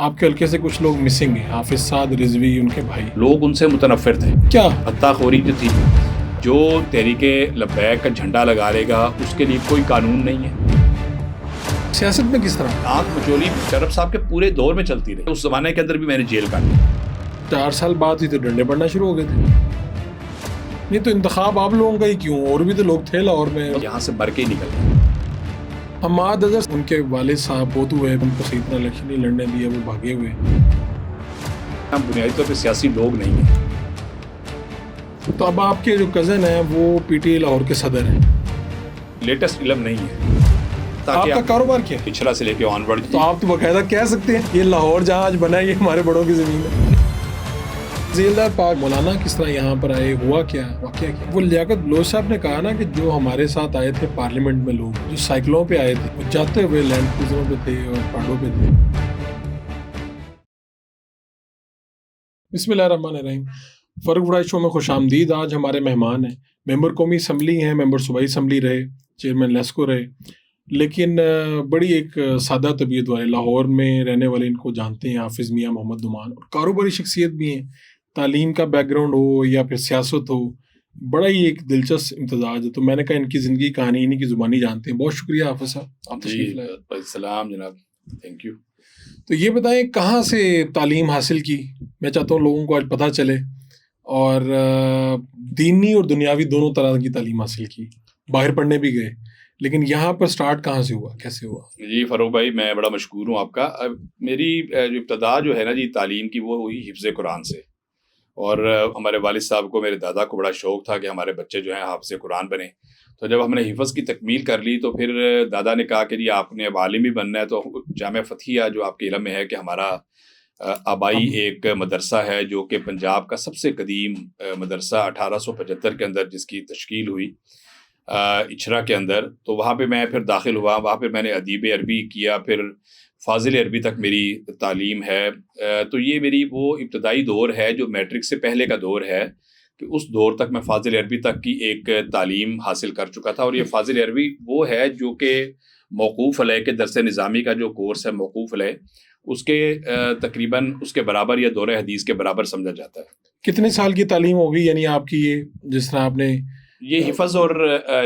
آپ کے حلقے سے کچھ لوگ مسنگ ہیں، حافظ سعد رضوی ان کے بھائی، لوگ ان سے متنفر تھے. کیا حتیٰ خوری جو تھی، جو تحریک لبیک کا جھنڈا لگا لے گا اس کے لیے کوئی قانون نہیں ہے. سیاست میں کس طرح؟ آنکھ مچولی شرف صاحب کے پورے دور میں چلتی رہی. اس زمانے کے اندر بھی میں نے جیل کاٹی. 4 سال بعد ہی تو ڈنڈے پڑنا شروع ہو گئے تھے. نہیں تو انتخاب آپ لوگوں کا ہی کیوں؟ اور بھی تو لوگ تھے لاہور میں. یہاں سے مر کے ہی نکل گئے. حماد اظہر ان کے والد صاحب بہت ہوئے، ان کو صحیح طرح الیکشن نہیں لڑنے دیا، وہ بھاگے ہوئے. ہم بنیادی طور پہ سیاسی لوگ نہیں ہیں. تو اب آپ کے جو کزن ہیں وہ پی ٹی آئی لاہور کے صدر ہیں. لیٹسٹ علم نہیں ہے. آپ کا کاروبار کیا ہے؟ پچھلا سے لے کے آن ورڈ. تو آپ تو باقاعدہ کہہ سکتے ہیں یہ لاہور جہاں آج بنا ہے یہ ہمارے بڑوں کی زمین ہے. ذیلدار پاک مولانا کس طرح یہاں پر آئے، ہوا کیا، واقعہ کیا؟ وہ لیاقت بلوچ صاحب نے کہا نا کہ جو ہمارے ساتھ آئے تھے پارلیمنٹ میں لوگ جو سائیکلوں پہ آئے تھے وہ جاتے ہوئے لینڈ کروزروں پہ تھے اور پہاڑوں پہ تھے. بسم اللہ الرحمن الرحیم. فرق برائی شو میں خوش آمدید. آج ہمارے مہمان ہیں، ممبر قومی اسمبلی ہیں، ممبر صوبائی اسمبلی رہے، چیئرمین لیسکو رہے، لیکن بڑی ایک سادہ طبیعت والے لاہور میں رہنے والے ان کو جانتے ہیں، حافظ میاں محمد نعمان. اور کاروباری شخصیت بھی ہیں، تعلیم کا بیک گراؤنڈ ہو یا پھر سیاست ہو، بڑا ہی ایک دلچسپ امتزاج ہے. تو میں نے کہا ان کی زندگی کہانی انہیں کی زبانی جانتے ہیں. بہت شکریہ حافظ صاحب، آپ تشریف لائے. السلام جناب، تھینک یو. تو یہ بتائیں کہاں سے تعلیم حاصل کی؟ میں چاہتا ہوں لوگوں کو آج پتہ چلے. اور دینی اور دنیاوی دونوں طرح کی تعلیم حاصل کی، باہر پڑھنے بھی گئے، لیکن یہاں پر سٹارٹ کہاں سے ہوا، کیسے ہوا؟ جی فاروق بھائی، میں بڑا مشکور ہوں آپ کا. میری جو ابتدا جو ہے نا جی تعلیم کی، وہ ہوئی حفظ قرآن سے. اور ہمارے والد صاحب کو، میرے دادا کو بڑا شوق تھا کہ ہمارے بچے جو ہیں حافظ قرآن بنے. تو جب ہم نے حفظ کی تکمیل کر لی تو پھر دادا نے کہا کہ جی آپ نے اب عالم ہی بننا ہے. تو جامعہ فتحیہ جو آپ کے علم میں ہے کہ ہمارا آبائی ایک مدرسہ ہے جو کہ پنجاب کا سب سے قدیم مدرسہ 1875 کے اندر جس کی تشکیل ہوئی اچھرا کے اندر. تو وہاں پہ میں پھر داخل ہوا. وہاں پہ میں نے ادیب عربی کیا، پھر فاضل عربی تک میری تعلیم ہے. تو یہ میری وہ ابتدائی دور ہے جو میٹرک سے پہلے کا دور ہے کہ اس دور تک میں فاضل عربی تک کی ایک تعلیم حاصل کر چکا تھا. اور یہ فاضل عربی وہ ہے جو کہ موقوف علیہ کے درس نظامی کا جو کورس ہے موقوف علیہ، اس کے تقریباً اس کے برابر یا دورہ حدیث کے برابر سمجھا جاتا ہے. کتنے سال کی تعلیم ہوگی یعنی آپ کی یہ، جس طرح آپ نے یہ حفظ اور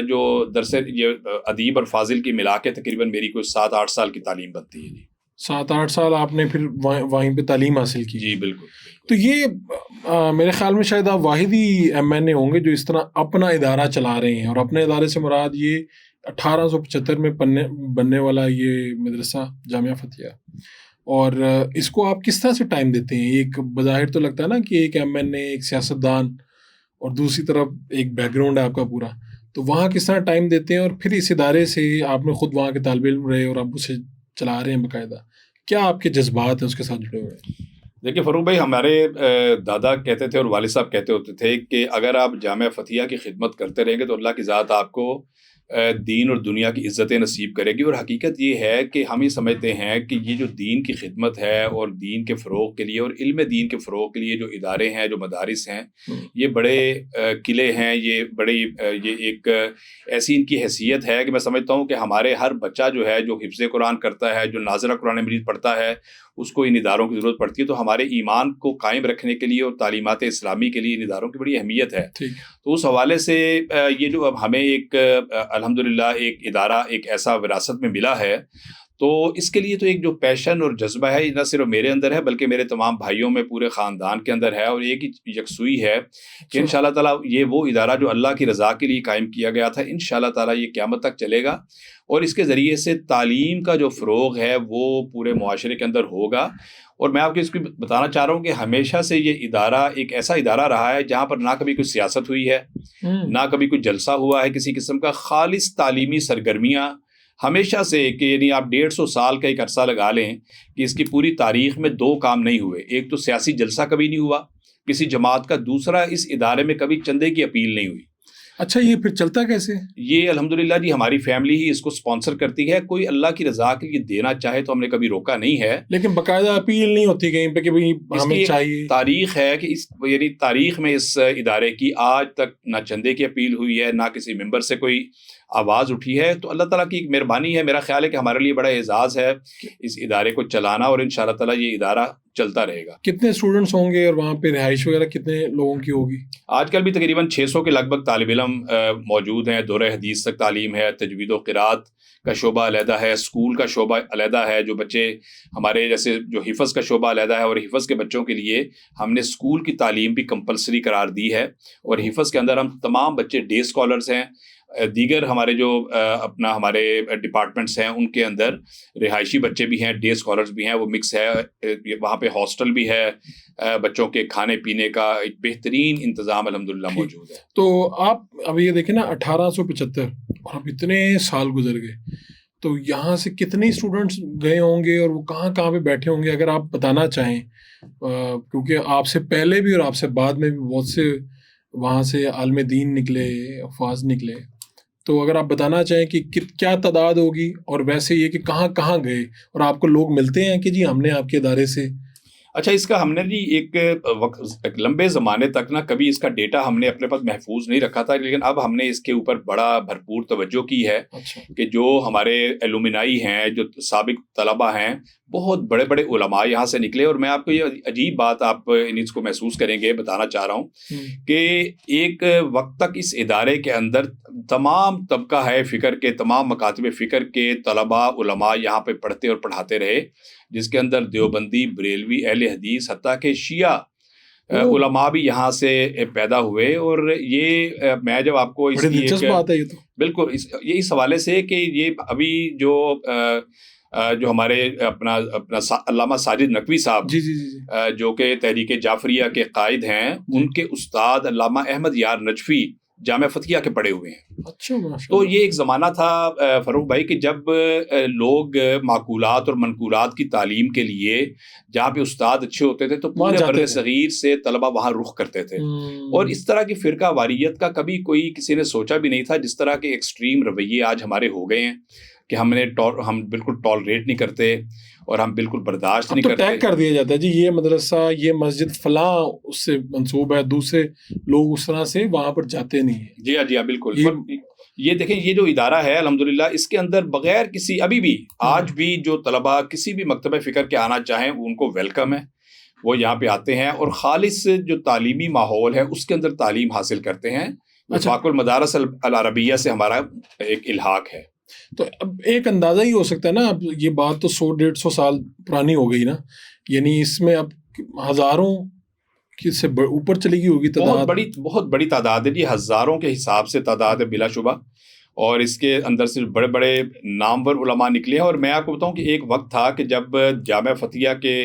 جو درس یہ ادیب اور فاضل کی ملا کے تقریباً میری کوئی 7-8 سال کی تعلیم بنتی ہے. جی 7-8 سال آپ نے پھر وہیں پہ تعلیم حاصل کی؟ جی بالکل. تو یہ میرے خیال میں شاید آپ واحد ہی ایم این اے ہوں گے جو اس طرح اپنا ادارہ چلا رہے ہیں. اور اپنے ادارے سے مراد یہ 1875 میں بننے والا یہ مدرسہ جامعہ فتحیہ. اور اس کو آپ کس طرح سے ٹائم دیتے ہیں؟ ایک بظاہر تو لگتا ہے نا کہ ایک ایم این اے، ایک سیاستدان، اور دوسری طرف ایک بیک گراؤنڈ ہے آپ کا پورا. تو وہاں کس طرح ٹائم دیتے ہیں؟ اور پھر اس ادارے سے آپ نے خود وہاں کے طالب علم رہے اور اب اسے چلا رہے ہیں باقاعدہ. کیا آپ کے جذبات ہیں اس کے ساتھ جڑے ہوئے ہیں؟ دیکھیے فاروق بھائی، ہمارے دادا کہتے تھے اور والد صاحب کہتے ہوتے تھے کہ اگر آپ جامعہ فتحیہ کی خدمت کرتے رہیں گے تو اللہ کی ذات آپ کو دین اور دنیا کی عزتیں نصیب کرے گی. اور حقیقت یہ ہے کہ ہم یہ سمجھتے ہیں کہ یہ جو دین کی خدمت ہے اور دین کے فروغ کے لیے اور علم دین کے فروغ کے لیے جو ادارے ہیں، جو مدارس ہیں، یہ بڑے قلعے ہیں. یہ بڑی یہ ایک ایسی ان کی حیثیت ہے کہ میں سمجھتا ہوں کہ ہمارے ہر بچہ جو ہے جو حفظ قرآن کرتا ہے، جو ناظرہ قرآن مجید پڑھتا ہے، اس کو ان اداروں کی ضرورت پڑتی ہے. تو ہمارے ایمان کو قائم رکھنے کے لیے اور تعلیمات اسلامی کے لیے ان اداروں کی بڑی اہمیت ہے. تو اس حوالے سے یہ جو اب ہمیں ایک الحمدللہ ایک ادارہ ایک ایسا وراثت میں ملا ہے، تو اس کے لیے تو ایک جو پیشن اور جذبہ ہے نہ صرف میرے اندر ہے بلکہ میرے تمام بھائیوں میں، پورے خاندان کے اندر ہے. اور ایک یکسوئی ہے کہ انشاءاللہ تعالیٰ یہ وہ ادارہ جو اللہ کی رضا کے لیے قائم کیا گیا تھا، انشاءاللہ تعالیٰ یہ قیامت تک چلے گا. اور اس کے ذریعے سے تعلیم کا جو فروغ ہے وہ پورے معاشرے کے اندر ہوگا. اور میں آپ کو اس کو بتانا چاہ رہا ہوں کہ ہمیشہ سے یہ ادارہ ایک ایسا ادارہ رہا ہے جہاں پر نہ کبھی کوئی سیاست ہوئی ہے، نہ کبھی کوئی جلسہ ہوا ہے کسی قسم کا. خالص تعلیمی سرگرمیاں ہمیشہ سے، کہ یعنی آپ 150 سال کا ایک عرصہ لگا لیں کہ اس کی پوری تاریخ میں 2 کام نہیں ہوئے. ایک تو سیاسی جلسہ کبھی نہیں ہوا کسی جماعت کا، دوسرا اس ادارے میں کبھی چندے کی اپیل نہیں ہوئی. اچھا، یہ پھر چلتا کیسے؟ یہ الحمدللہ جی ہماری فیملی ہی اس کو سپانسر کرتی ہے. کوئی اللہ کی رضا کے لیے دینا چاہے تو ہم نے کبھی روکا نہیں ہے، لیکن باقاعدہ اپیل نہیں ہوتی کہیں پہ کہ بھئی ہمیں چاہیے. تاریخ ہے کہ اس یعنی تاریخ میں اس ادارے کی آج تک نہ چندے کی اپیل ہوئی ہے، نہ کسی ممبر سے کوئی آواز اٹھی ہے. تو اللہ تعالیٰ کی ایک مہربانی ہے. میرا خیال ہے کہ ہمارے لیے بڑا اعزاز ہے اس ادارے کو چلانا, اور انشاءاللہ تعالیٰ یہ ادارہ چلتا رہے گا. کتنے اسٹوڈنٹس ہوں گے اور وہاں پہ رہائش وغیرہ کتنے لوگوں کی ہوگی؟ آج کل بھی تقریباً 600 کے لگ بھگ طالب علم موجود ہیں. دورہ حدیث تک تعلیم ہے, تجوید و قرات کا شعبہ علیحدہ ہے, اسکول کا شعبہ علیحدہ ہے. جو بچے ہمارے جیسے جو حفظ کا شعبہ علیحدہ ہے, اور حفظ کے بچوں کے لیے ہم نے اسکول کی تعلیم بھی کمپلسری قرار دی ہے, اور حفظ کے اندر ہم تمام بچے ڈے اسکالرز ہیں. دیگر ہمارے جو اپنا ہمارے ڈپارٹمنٹس ہیں ان کے اندر رہائشی بچے بھی ہیں, ڈے اسکالرز بھی ہیں, وہ مکس ہے. وہاں پہ ہاسٹل بھی ہے, بچوں کے کھانے پینے کا ایک بہترین انتظام الحمدللہ موجود ہے. تو آپ اب یہ دیکھیں نا 1875 اور اب اتنے سال گزر گئے, تو یہاں سے کتنے اسٹوڈنٹس گئے ہوں گے اور وہ کہاں کہاں پہ بیٹھے ہوں گے, اگر آپ بتانا چاہیں, کیونکہ آپ سے پہلے بھی اور آپ سے بعد میں بھی بہت سے وہاں سے عالم دین نکلے, حفاظ نکلے. تو اگر آپ بتانا چاہیں کہ کیا تعداد ہوگی, اور ویسے یہ کہ کہاں کہاں گئے, اور آپ کو لوگ ملتے ہیں کہ جی ہم نے آپ کے ادارے سے. اچھا, اس کا ہم نے جی ایک لمبے زمانے تک نا کبھی اس کا ڈیٹا ہم نے اپنے پاس محفوظ نہیں رکھا تھا, لیکن اب ہم نے اس کے اوپر بڑا بھرپور توجہ کی ہے. کہ جو ہمارے ایلومنائی ہیں, جو سابق طلبہ ہیں, بہت بڑے بڑے علماء یہاں سے نکلے. اور میں آپ کو یہ عجیب بات آپ اس کو محسوس کریں گے, بتانا چاہ رہا ہوں کہ ایک وقت تک اس ادارے کے اندر تمام طبقہ ہے فکر کے, تمام مکاتب فکر کے طلباء علماء یہاں پہ پڑھتے اور پڑھاتے رہے, جس کے اندر دیوبندی, بریلوی, اہل حدیث, حتیٰ کہ شیعہ علماء بھی یہاں سے پیدا ہوئے. اور یہ میں جب آپ کو اس کی ایک بات ہے, یہ تو بالکل یہ اس حوالے سے کہ یہ ابھی جو ہمارے اپنا علامہ ساجد نقوی صاحب, جی جی جی جو کہ تحریک جعفریہ کے قائد ہیں, ان کے استاد علامہ احمد یار نجفی جامعہ فتحیہ کے پڑھے ہوئے ہیں. اچھا, تو یہ ایک زمانہ تھا فاروق بھائی کہ جب لوگ معقولات اور منقولات کی تعلیم کے لیے جہاں پہ استاد اچھے ہوتے تھے تو پورے بر صغیر سے طلبہ وہاں رخ کرتے تھے. اور اس طرح کی فرقہ واریت کا کبھی کوئی کسی نے سوچا بھی نہیں تھا. جس طرح کے ایکسٹریم رویے آج ہمارے ہو گئے ہیں کہ ہم بالکل ٹالریٹ نہیں کرتے اور ہم بالکل برداشت نہیں کرتے. ٹیگ کر دیا جاتا ہے جی, یہ مدرسہ, یہ مسجد فلاں اس سے منسوب ہے, دوسرے لوگ اس طرح سے وہاں پر جاتے نہیں ہیں. جی ہاں, جی ہاں, بالکل. یہ دیکھیں, یہ جو ادارہ ہے الحمدللہ, اس کے اندر بغیر کسی, ابھی بھی آج بھی جو طلبہ کسی بھی مکتبہ فکر کے آنا چاہیں ان کو ویلکم ہے, وہ یہاں پہ آتے ہیں اور خالص جو تعلیمی ماحول ہے اس کے اندر تعلیم حاصل کرتے ہیں. وفاق المدارس العربیہ سے ہمارا ایک الحاق ہے. تو اب ایک اندازہ ہی ہو سکتا ہے نا, اب یہ بات تو 100-150 سال پرانی ہو گئی نا, یعنی اس میں اب ہزاروں سے اوپر چلی گئی ہوگی تعداد. بہت بڑی تعداد ہے جی, ہزاروں کے حساب سے تعداد ہے بلا شبہ. اور اس کے اندر سے بڑے بڑے نامور علماء نکلے ہیں. اور میں آپ کو بتاؤں کہ ایک وقت تھا کہ جب جامعہ فتحیہ کے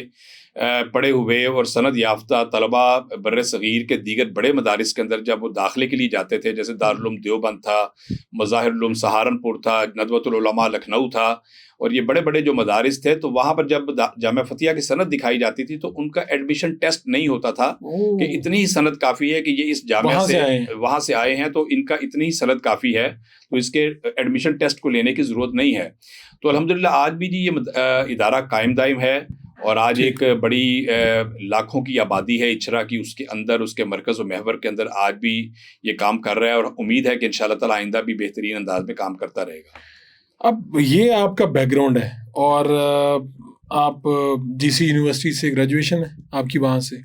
پڑھے ہوئے اور سند یافتہ طلباء بر صغیر کے دیگر بڑے مدارس کے اندر جب وہ داخلے کے لیے جاتے تھے, جیسے دارالعلوم دیوبند تھا, مظاہر العلوم سہارنپور تھا, ندوۃ العلماء لکھنؤ تھا, اور یہ بڑے بڑے جو مدارس تھے, تو وہاں پر جب جامعہ فتحیہ کی سند دکھائی جاتی تھی تو ان کا ایڈمیشن ٹیسٹ نہیں ہوتا تھا کہ اتنی ہی سند کافی ہے کہ یہ اس جامعہ سے وہاں سے آئے ہیں, تو ان کا اتنی ہی سند کافی ہے, تو اس کے ایڈمیشن ٹیسٹ کو لینے کی ضرورت نہیں ہے. تو الحمدللہ آج بھی جی یہ ادارہ قائم دائم ہے, اور آج ایک بڑی لاکھوں کی آبادی ہے اچھرا کی, اس کے اندر, اس کے مرکز و محور کے اندر آج بھی یہ کام کر رہا ہے, اور امید ہے کہ انشاءاللہ تعالی آئندہ بھی بہترین انداز میں کام کرتا رہے گا. اب یہ آپ کا بیک گراؤنڈ ہے, اور آپ جی سی یونیورسٹی سے گریجویشن ہے آپ کی, وہاں سے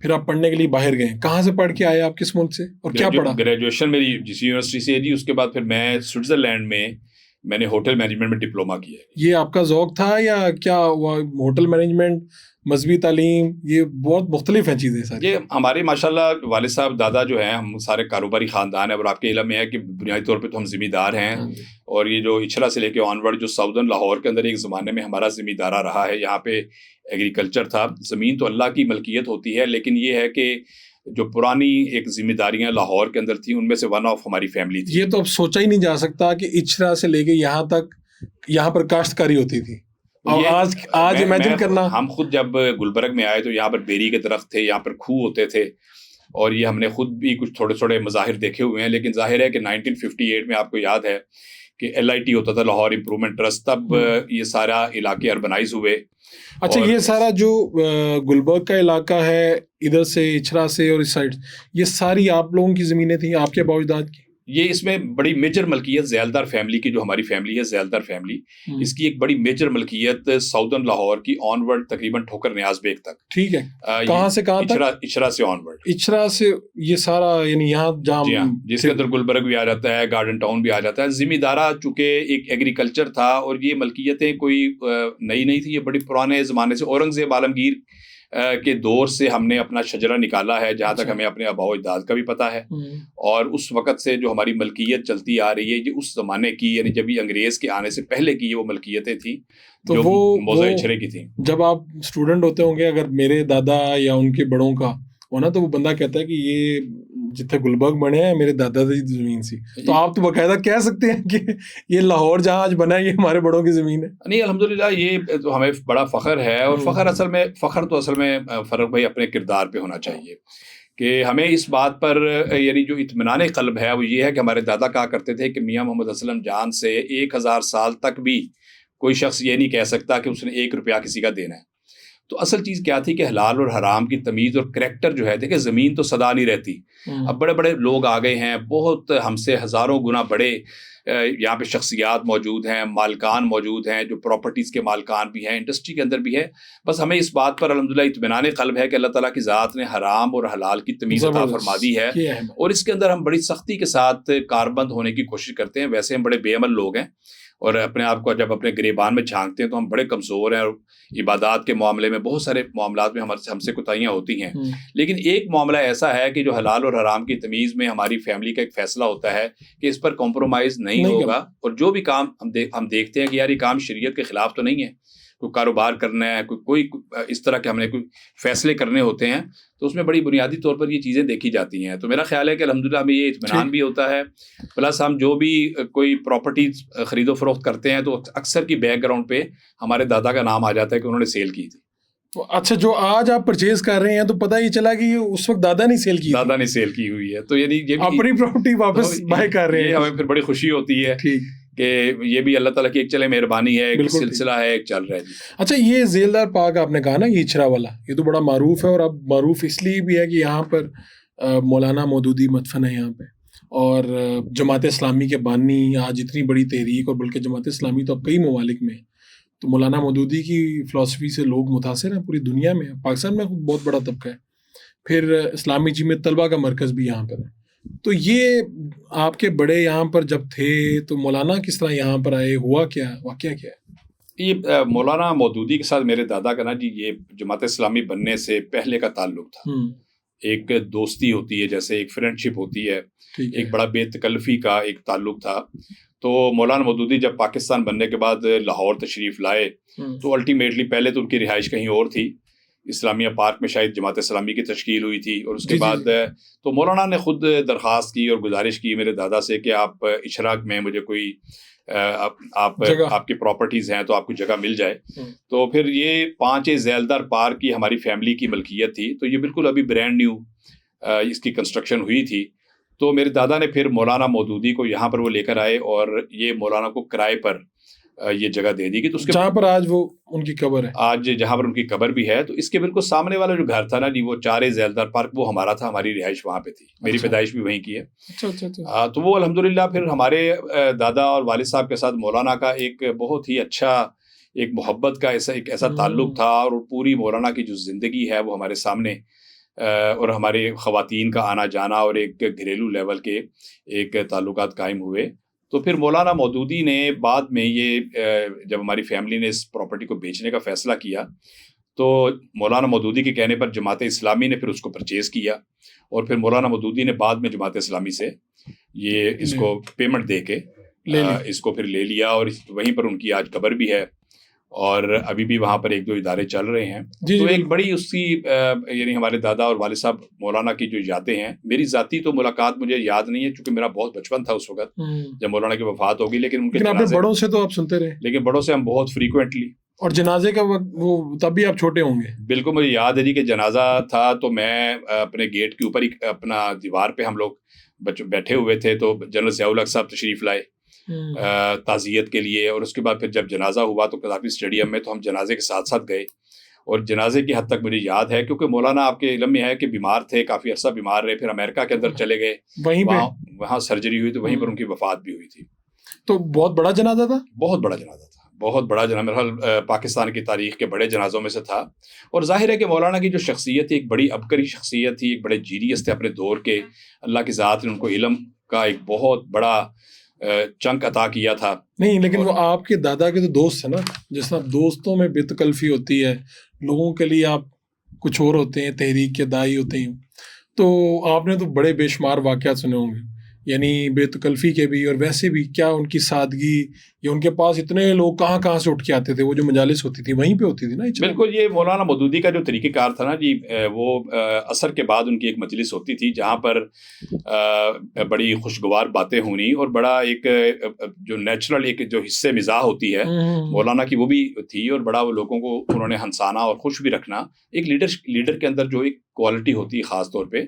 پھر آپ پڑھنے کے لیے باہر گئے. کہاں سے پڑھ کے آئے آپ, کس ملک سے, اور کیا پڑھا؟ گریجویشن میری جی سی یونیورسٹی سے ہے جی. اس کے بعد پھر میں سوئٹزرلینڈ میں نے ہوٹل مینجمنٹ میں ڈپلوما کیا. یہ آپ کا ذوق تھا یا کیا ہوٹل مینجمنٹ, مذہبی تعلیم, یہ بہت مختلف ہیں چیزیں ساری. یہ ہمارے ماشاءاللہ والد صاحب دادا جو ہیں, ہم سارے کاروباری خاندان ہیں, اور آپ کے علم میں ہے کہ بنیادی طور پہ تو ہم ذمہ دار ہیں. اور یہ جو اچھلا سے لے کے آنورڈ جو ساؤدرن لاہور کے اندر ایک زمانے میں ہمارا ذمہ دارہ رہا ہے, یہاں پہ ایگریکلچر تھا. زمین تو اللہ کی ملکیت ہوتی ہے, لیکن یہ ہے کہ جو پرانی ایک ذمہ داریاں لاہور کے اندر تھیں, ان میں سے ون آف ہماری فیملی تھی. یہ تو اب سوچا ہی نہیں جا سکتا کہ اچھرا سے لے کے یہاں تک یہاں پر کاشتکاری ہوتی تھی. اور آج امیجن کرنا, ہم خود جب گلبرگ میں آئے تو یہاں پر بیری کے درخت تھے, یہاں پر کھو ہوتے تھے, اور یہ ہم نے خود بھی کچھ تھوڑے تھوڑے مظاہر دیکھے ہوئے ہیں. لیکن ظاہر ہے کہ 1958 میں آپ کو یاد ہے کہ LIT ہوتا تھا, لاہور امپرومنٹ ٹرسٹ, تب یہ سارا علاقے اربنائز ہوئے. اچھا, یہ سارا جو گلبرگ کا علاقہ ہے ادھر سے اچھرا سے اور اس سائڈ, یہ ساری آپ لوگوں کی زمینیں تھیں, آپ کے باوجداد کی؟ یہ اس میں بڑی میجر ملکیت ذیلدار فیملی کی، جو ہماری فیملی ہے ذیلدار فیملی، اس کی ایک بڑی میجر ملکیت ساؤدرن لاہور کی آن ورڈ تقریباً ٹھوکر نیاز بیگ تک. ٹھیک ہے. کہاں سے کہاں تک؟ اچھرا سے آن ورڈ. اچھرا سے یہ سارا یعنی یہاں جام، جی ہاں، جس کے اندر گلبرگ بھی آ جاتا ہے، گارڈن ٹاؤن بھی آ جاتا ہے. زمیندارہ چونکہ ایک ایگریکلچر تھا، اور یہ ملکیتیں کوئی نئی نہیں تھی، یہ بڑی پرانے زمانے سے اورنگزیب عالمگیر کے دور سے ہم نے اپنا شجرہ نکالا ہے، جہاں تک ہمیں اپنے آباء و اجداد کا بھی پتہ ہے. اور اس وقت سے جو ہماری ملکیت چلتی آ رہی ہے، یہ اس زمانے کی، یعنی جب انگریز کے آنے سے پہلے کی یہ وہ ملکیتیں تھیں جو موضع اچھرے کی تھیں. جب آپ اسٹوڈنٹ ہوتے ہوں گے، اگر میرے دادا یا ان کے بڑوں کا ہونا، تو وہ بندہ کہتا ہے کہ یہ جتنے گلبرگ بنے ہیں میرے دادا کی زمین سی. تو آپ تو باقاعدہ کہہ سکتے ہیں کہ یہ لاہور جہاں آج بنا ہے یہ ہمارے بڑوں کی زمین ہے. نہیں، الحمدللہ یہ تو ہمیں بڑا فخر ہے. اور فخر تو اصل میں فرق بھائی اپنے کردار پہ ہونا چاہیے، کہ ہمیں اس بات پر یعنی جو اطمینان قلب ہے وہ یہ ہے کہ ہمارے دادا کہا کرتے تھے کہ میاں محمد اسلم جان سے 1000 سال تک بھی کوئی شخص یہ نہیں کہہ سکتا کہ اس نے 1 روپیہ کسی کا دینا ہے. تو اصل چیز کیا تھی کہ حلال اور حرام کی تمیز اور کریکٹر جو ہے، دیکھیں زمین تو سدا نہیں رہتی. اب بڑے بڑے لوگ آ گئے ہیں، بہت ہم سے ہزاروں گنا بڑے یہاں پہ شخصیات موجود ہیں، مالکان موجود ہیں، جو پراپرٹیز کے مالکان بھی ہیں، انڈسٹری کے اندر بھی ہے. بس ہمیں اس بات پر الحمدللہ اطمینان قلب ہے کہ اللہ تعالیٰ کی ذات نے حرام اور حلال کی تمیز عطا فرما دی ہے، اور اس کے اندر ہم بڑی سختی کے ساتھ کاربند ہونے کی کوشش کرتے ہیں. ویسے ہم بڑے بے عمل لوگ ہیں، اور اپنے آپ کو جب اپنے گریبان میں جھانکتے ہیں تو ہم بڑے کمزور ہیں، اور عبادات کے معاملے میں بہت سارے معاملات میں ہم سے کوتاہیاں ہوتی ہیں. لیکن ایک معاملہ ایسا ہے کہ جو حلال اور حرام کی تمیز میں ہماری فیملی کا ایک فیصلہ ہوتا ہے کہ اس پر کمپرومائز نہیں ہوگا. اور جو بھی کام ہم دیکھتے ہیں کہ یار یہ کام شریعت کے خلاف تو نہیں ہے، کوئی کاروبار کرنا ہے، کوئی اس طرح کے ہم نے کوئی فیصلے کرنے ہوتے ہیں، تو اس میں بڑی بنیادی طور پر یہ چیزیں دیکھی جاتی ہیں. تو میرا خیال ہے کہ الحمدللہ ہمیں یہ اطمینان بھی ہوتا ہے. پلس ہم جو بھی کوئی پراپرٹیز خرید و فروخت کرتے ہیں تو اکثر کی بیک گراؤنڈ پہ ہمارے دادا کا نام آ جاتا ہے کہ انہوں نے سیل کی تھی. اچھا، جو آج آپ پرچیز کر رہے ہیں تو پتہ یہ چلا کہ اس وقت دادا نے سیل کی، دادا نے سیل کی ہوئی ہے، تو یعنی یہ اپنی پراپرٹی واپس بائی کر رہے ہیں. یہ ہمیں پھر بڑی خوشی ہوتی ہے کہ یہ بھی اللہ تعالیٰ کی ایک چلے مہربانی ہے، ایک سلسلہ ہے، ایک چل رہا ہے. اچھا، یہ ذیلدار پارک آپ نے کہا نا، یہ اچھرا والا، یہ تو بڑا معروف ہے، اور اب معروف اس لیے بھی ہے کہ یہاں پر مولانا مودودی مدفن ہے یہاں پہ، اور جماعت اسلامی کے بانی آج اتنی بڑی تحریک، اور بلکہ جماعت اسلامی تو اب کئی ممالک میں، تو مولانا مودودی کی فلسفی سے لوگ متاثر ہیں پوری دنیا میں. پاکستان میں بہت بڑا طبقہ ہے. پھر اسلامی جمعیت طلبہ کا مرکز بھی یہاں پر ہے. تو یہ آپ کے بڑے یہاں پر جب تھے تو مولانا کس طرح یہاں پر آئے، ہوا کیا، واقعہ کیا ہے؟ یہ مولانا مودودی کے ساتھ میرے دادا کا نا جی، یہ جماعت اسلامی بننے سے پہلے کا تعلق تھا. ایک دوستی ہوتی ہے، جیسے ایک فرینڈشپ ہوتی ہے، ایک بڑا بے تکلفی کا ایک تعلق تھا. تو مولانا مودودی جب پاکستان بننے کے بعد لاہور تشریف لائے تو الٹیمیٹلی پہلے تو ان کی رہائش کہیں اور تھی، اسلامیہ پارک میں شاید جماعت اسلامی کی تشکیل ہوئی تھی. اور اس کے بعد تو مولانا نے خود درخواست کی اور گزارش کی میرے دادا سے کہ آپ اشراق میں مجھے کوئی آپ کی پراپرٹیز ہیں تو آپ کو جگہ مل جائے. تو پھر یہ 5 ذیلدار پارک کی ہماری فیملی کی ملکیت تھی. تو یہ بالکل ابھی برینڈ نیو اس کی کنسٹرکشن ہوئی تھی. تو میرے دادا نے پھر مولانا مودودی کو یہاں پر وہ لے کر آئے، اور یہ مولانا کو کرائے پر یہ جگہ دے دی کہ تو اس کے جہاں پر آج وہ ان کی قبر ہے، آج جہاں پر ان کی قبر بھی ہے. تو اس کے بالکل سامنے والا جو گھر تھا نا جی، وہ 4 ذیلدار پارک وہ ہمارا تھا، ہماری رہائش وہاں پہ تھی. میری پیدائش بھی وہیں کی ہے. تو وہ الحمدللہ پھر ہمارے دادا اور والد صاحب کے ساتھ مولانا کا ایک بہت ہی اچھا ایک محبت کا ایسا تعلق تھا. اور پوری مولانا کی جو زندگی ہے وہ ہمارے سامنے، اور ہمارے خواتین کا آنا جانا اور ایک گھریلو لیول کے ایک تعلقات قائم ہوئے. تو پھر مولانا مودودی نے بعد میں یہ جب ہماری فیملی نے اس پراپرٹی کو بیچنے کا فیصلہ کیا تو مولانا مودودی کے کہنے پر جماعت اسلامی نے پھر اس کو پرچیز کیا. اور پھر مولانا مودودی نے بعد میں جماعت اسلامی سے یہ اس کو پیمنٹ دے کے اس کو پھر لے لیا. اور وہیں پر ان کی آج قبر بھی ہے، اور ابھی بھی وہاں پر 1-2 ادارے چل رہے ہیں. تو ایک بڑی اس کی یعنی ہمارے دادا اور والد صاحب مولانا کی جو یادیں ہیں، میری ذاتی تو ملاقات مجھے یاد نہیں ہے چونکہ میرا بہت بچپن تھا اس وقت جب مولانا کی وفات ہوگی. لیکن ان کے جنازے بڑوں سے تو آپ سنتے رہے، لیکن بڑوں سے ہم بہت فریکوینٹلی. اور جنازے کا وقت وہ تب بھی آپ چھوٹے ہوں گے؟ بالکل مجھے یاد ہے جی کہ جنازہ تھا تو میں اپنے گیٹ کے اوپر ہی اپنا دیوار پہ ہم لوگ بیٹھے ہوئے تھے. تو جنرل ضیاء الحق صاحب تشریف لائے تعزیت کے لیے. اور اس کے بعد پھر جب جنازہ ہوا تو قذافی اسٹیڈیم میں تو ہم جنازے کے ساتھ ساتھ گئے. اور جنازے کی حد تک مجھے یاد ہے کیونکہ مولانا آپ کے علم میں ہے کہ بیمار تھے، کافی عرصہ بیمار رہے، پھر امریکہ کے اندر چلے گئے، وہاں سرجری ہوئی تو وہیں پر ان کی وفات بھی ہوئی تھی. تو بہت بڑا جنازہ تھا. بہت بڑا جنازہ تھا, بہت بڑا جنازہ, میرا خیال پاکستان کی تاریخ کے بڑے جنازوں میں سے تھا. اور ظاہر ہے کہ مولانا کی جو شخصیت تھی ایک بڑی عبقری شخصیت تھی, ایک بڑے جینیس تھے اپنے دور کے. اللہ کی ذات نے ان کو علم کا ایک بہت بڑا چنک عطا کیا تھا. نہیں لیکن وہ آپ کے دادا کے تو دوست تھے نا, جس طرح دوستوں میں بے تکلفی ہوتی ہے, لوگوں کے لیے آپ کچھ اور ہوتے ہیں, تحریک کے داعی ہوتے ہیں. تو آپ نے تو بڑے بے شمار واقعات سنے ہوں گے, یعنی بے تکلفی کے بھی اور ویسے بھی. کیا ان کی سادگی, یا ان کے پاس اتنے لوگ کہاں سے اٹھ کے آتے تھے, وہ جو مجالس ہوتی تھی وہیں پہ ہوتی تھی نا. بالکل, یہ مولانا مودودی کا جو طریقہ کار تھا نا جی, وہ عصر کے بعد ان کی ایک مجلس ہوتی تھی جہاں پر بڑی خوشگوار باتیں ہونی, اور بڑا ایک جو نیچرل ایک جو حصے مزاح ہوتی ہے مولانا کی وہ بھی تھی, اور بڑا وہ لوگوں کو انہوں نے ہنسانا اور خوش بھی رکھنا. ایک لیڈر کے اندر جو ایک کوالٹی ہوتی ہے خاص طور پہ.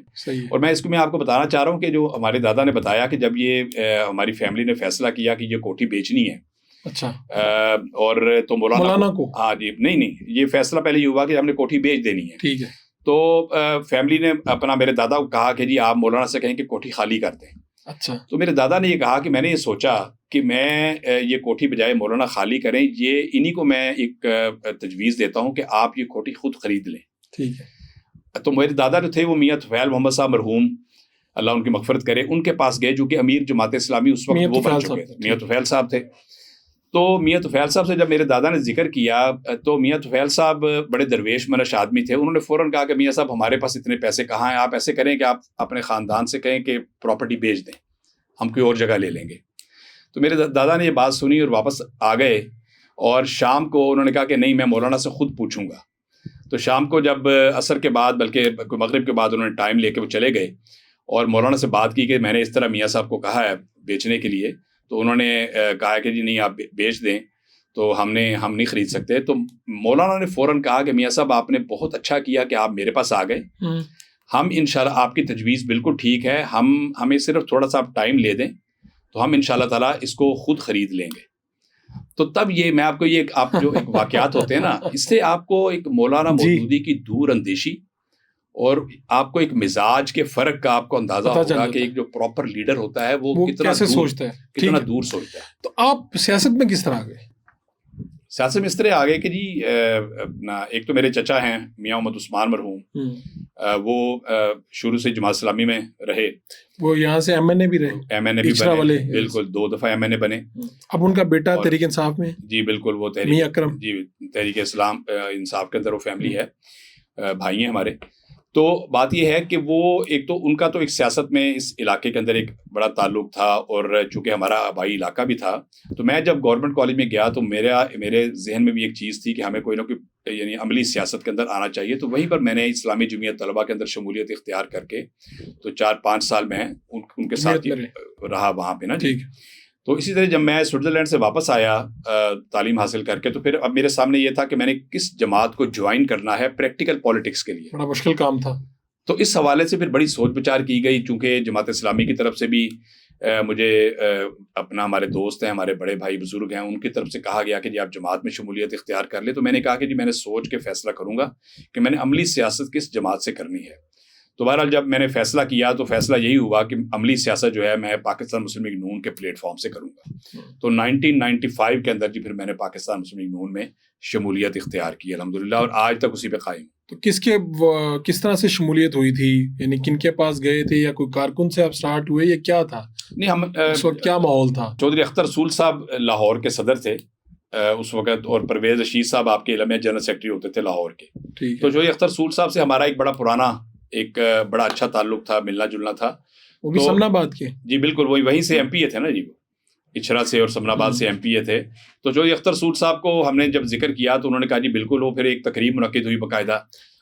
اور میں اس کو آپ کو بتانا چاہ رہا ہوں کہ جو ہمارے دادا نے بتایا کہ جب یہ ہماری فیملی نے فیصلہ کیا کہ یہ کوٹھی بیچنی ہے. اچھا. اور تو مولانا کو ہاں جی, نہیں یہ فیصلہ پہلے یہ ہوا کہ ہم نے کوٹھی بیچ دینی ہے. ٹھیک ہے. تو فیملی نے اپنا میرے دادا کو کہا کہ جی آپ مولانا سے کہیں کہ کوٹھی خالی کر دیں. اچھا. تو میرے دادا نے یہ کہا کہ میں نے یہ سوچا کہ میں یہ کوٹھی بجائے مولانا خالی کریں, یہ انہی کو میں ایک تجویز دیتا ہوں کہ آپ یہ کوٹھی خود خرید لیں. ٹھیک ہے. تو میرے دادا جو تھے وہ میاں طفیل محمد صاحب مرحوم, اللہ ان کی مغفرت کرے, ان کے پاس گئے جو کہ امیر جماعت اسلامی اس وقت وہ بن چکے تھے. میاں طفیل صاحب تھے. تو میاں طفیل صاحب سے جب میرے دادا نے ذکر کیا تو میاں طفیل صاحب بڑے درویش منش آدمی تھے. انہوں نے فوراً کہا کہ میاں صاحب ہمارے پاس اتنے پیسے کہاں ہیں, آپ ایسے کریں کہ آپ اپنے خاندان سے کہیں کہ پراپرٹی بیچ دیں, ہم کوئی اور جگہ لے لیں گے. تو میرے دادا نے یہ بات سنی اور واپس آ گئے, اور شام کو انہوں نے کہا کہ نہیں میں مولانا سے خود پوچھوں گا. تو شام کو جب عصر کے بعد بلکہ مغرب کے بعد انہوں نے ٹائم لے کے وہ چلے گئے اور مولانا سے بات کی کہ میں نے اس طرح میاں صاحب کو کہا ہے بیچنے کے لیے. تو انہوں نے کہا کہ جی نہیں آپ بیچ دیں, تو ہم نہیں خرید سکتے. تو مولانا نے فوراً کہا کہ میاں صاحب آپ نے بہت اچھا کیا کہ آپ میرے پاس آ گئے, ہم انشاءاللہ آپ کی تجویز بالکل ٹھیک ہے, ہمیں صرف تھوڑا سا آپ ٹائم لے دیں تو ہم انشاءاللہ تعالیٰ اس کو خود خرید لیں گے. تو تب یہ میں آپ کو یہ آپ جو ایک واقعات ہوتے ہیں نا, اس سے آپ کو ایک مولانا مودودی کی دور اندیشی اور آپ کو ایک مزاج کے فرق کا آپ کو اندازہ ہوگا کہ ایک جو پراپر لیڈر ہوتا ہے وہ کتنا سوچتا ہے, کتنا دور سوچتا ہے. تو آپ سیاست میں کس طرح آ گئے؟ سیاست میں اس طرح آگے کہ جی ایک تو میرے چچا ہیں میاں محمد عثمان مرحوم, وہ شروع سے جماعت اسلامی میں رہے, وہ یہاں سے ایم این اے بھی رہے, ایم این اے بھی بنے, بالکل 2 دفعہ ایم این اے بنے. اب ان کا بیٹا تحریک انصاف میں, جی بالکل, وہ میاں اکرم, جی تحریک اسلام انصاف کے اندر وہ فیملی ہے, بھائی ہیں ہمارے. تو بات یہ ہے کہ وہ ایک تو ان کا تو ایک سیاست میں اس علاقے کے اندر ایک بڑا تعلق تھا, اور چونکہ ہمارا آبائی علاقہ بھی تھا, تو میں جب گورنمنٹ کالج میں گیا تو میرے ذہن میں بھی ایک چیز تھی کہ ہمیں کوئی نہ کوئی یعنی عملی سیاست کے اندر آنا چاہیے. تو وہیں پر میں نے اسلامی جمعیت طلبہ کے اندر شمولیت اختیار کر کے تو 4-5 سال میں ان کے ساتھ رہا وہاں پہ نا. ٹھیک. تو اسی طرح جب میں سوئٹزرلینڈ سے واپس آیا تعلیم حاصل کر کے, تو پھر اب میرے سامنے یہ تھا کہ میں نے کس جماعت کو جوائن کرنا ہے پریکٹیکل پالیٹکس کے لیے. بڑا مشکل کام تھا. تو اس حوالے سے پھر بڑی سوچ بچار کی گئی, چونکہ جماعت اسلامی کی طرف سے بھی مجھے اپنا ہمارے دوست ہیں, ہمارے بڑے بھائی بزرگ ہیں, ان کی طرف سے کہا گیا کہ جی آپ جماعت میں شمولیت اختیار کر لیں. تو میں نے کہا کہ جی میں نے سوچ کے فیصلہ کروں گا کہ میں نے عملی سیاست کس جماعت سے کرنی ہے. تو بہرحال جب میں نے فیصلہ کیا تو فیصلہ یہی ہوا کہ عملی سیاست جو ہے میں پاکستان مسلم لیگ نون کے پلیٹ فارم سے کروں گا. تو 1995 کے اندر جی پھر میں نے پاکستان مسلم لیگ نون میں شمولیت اختیار کی الحمدللہ, اور آج تک اسی پہ قائم. تو کس طرح سے شمولیت ہوئی تھی, یعنی کن کے پاس گئے تھے, یا کوئی کارکن سے آپ سٹارٹ ہوئے, یا کیا تھا نہیں ہم اس وقت کیا ماحول تھا؟ چودھری اختر رسول صاحب لاہور کے صدر تھے اس وقت, اور پرویز رشید صاحب آپ کے علم میں جنرل سیکرٹری ہوتے تھے لاہور کے. تو چودھری اختر رسول صاحب سے ہمارا ایک بڑا پرانا ایک بڑا اچھا تعلق تھا, ملنا جلنا تھا. وہ بھی سمنا آباد کے؟ جی بالکل, وہیں سے ایم پی اے تھے نا جی, وہ اچھرا سے اور سمنا آباد سے ایم پی اے تھے. تو چودھری اختر رسول صاحب کو ہم نے جب ذکر کیا تو انہوں نے کہا جی بالکل, وہ پھر ایک تقریب منعقد ہوئی باقاعدہ,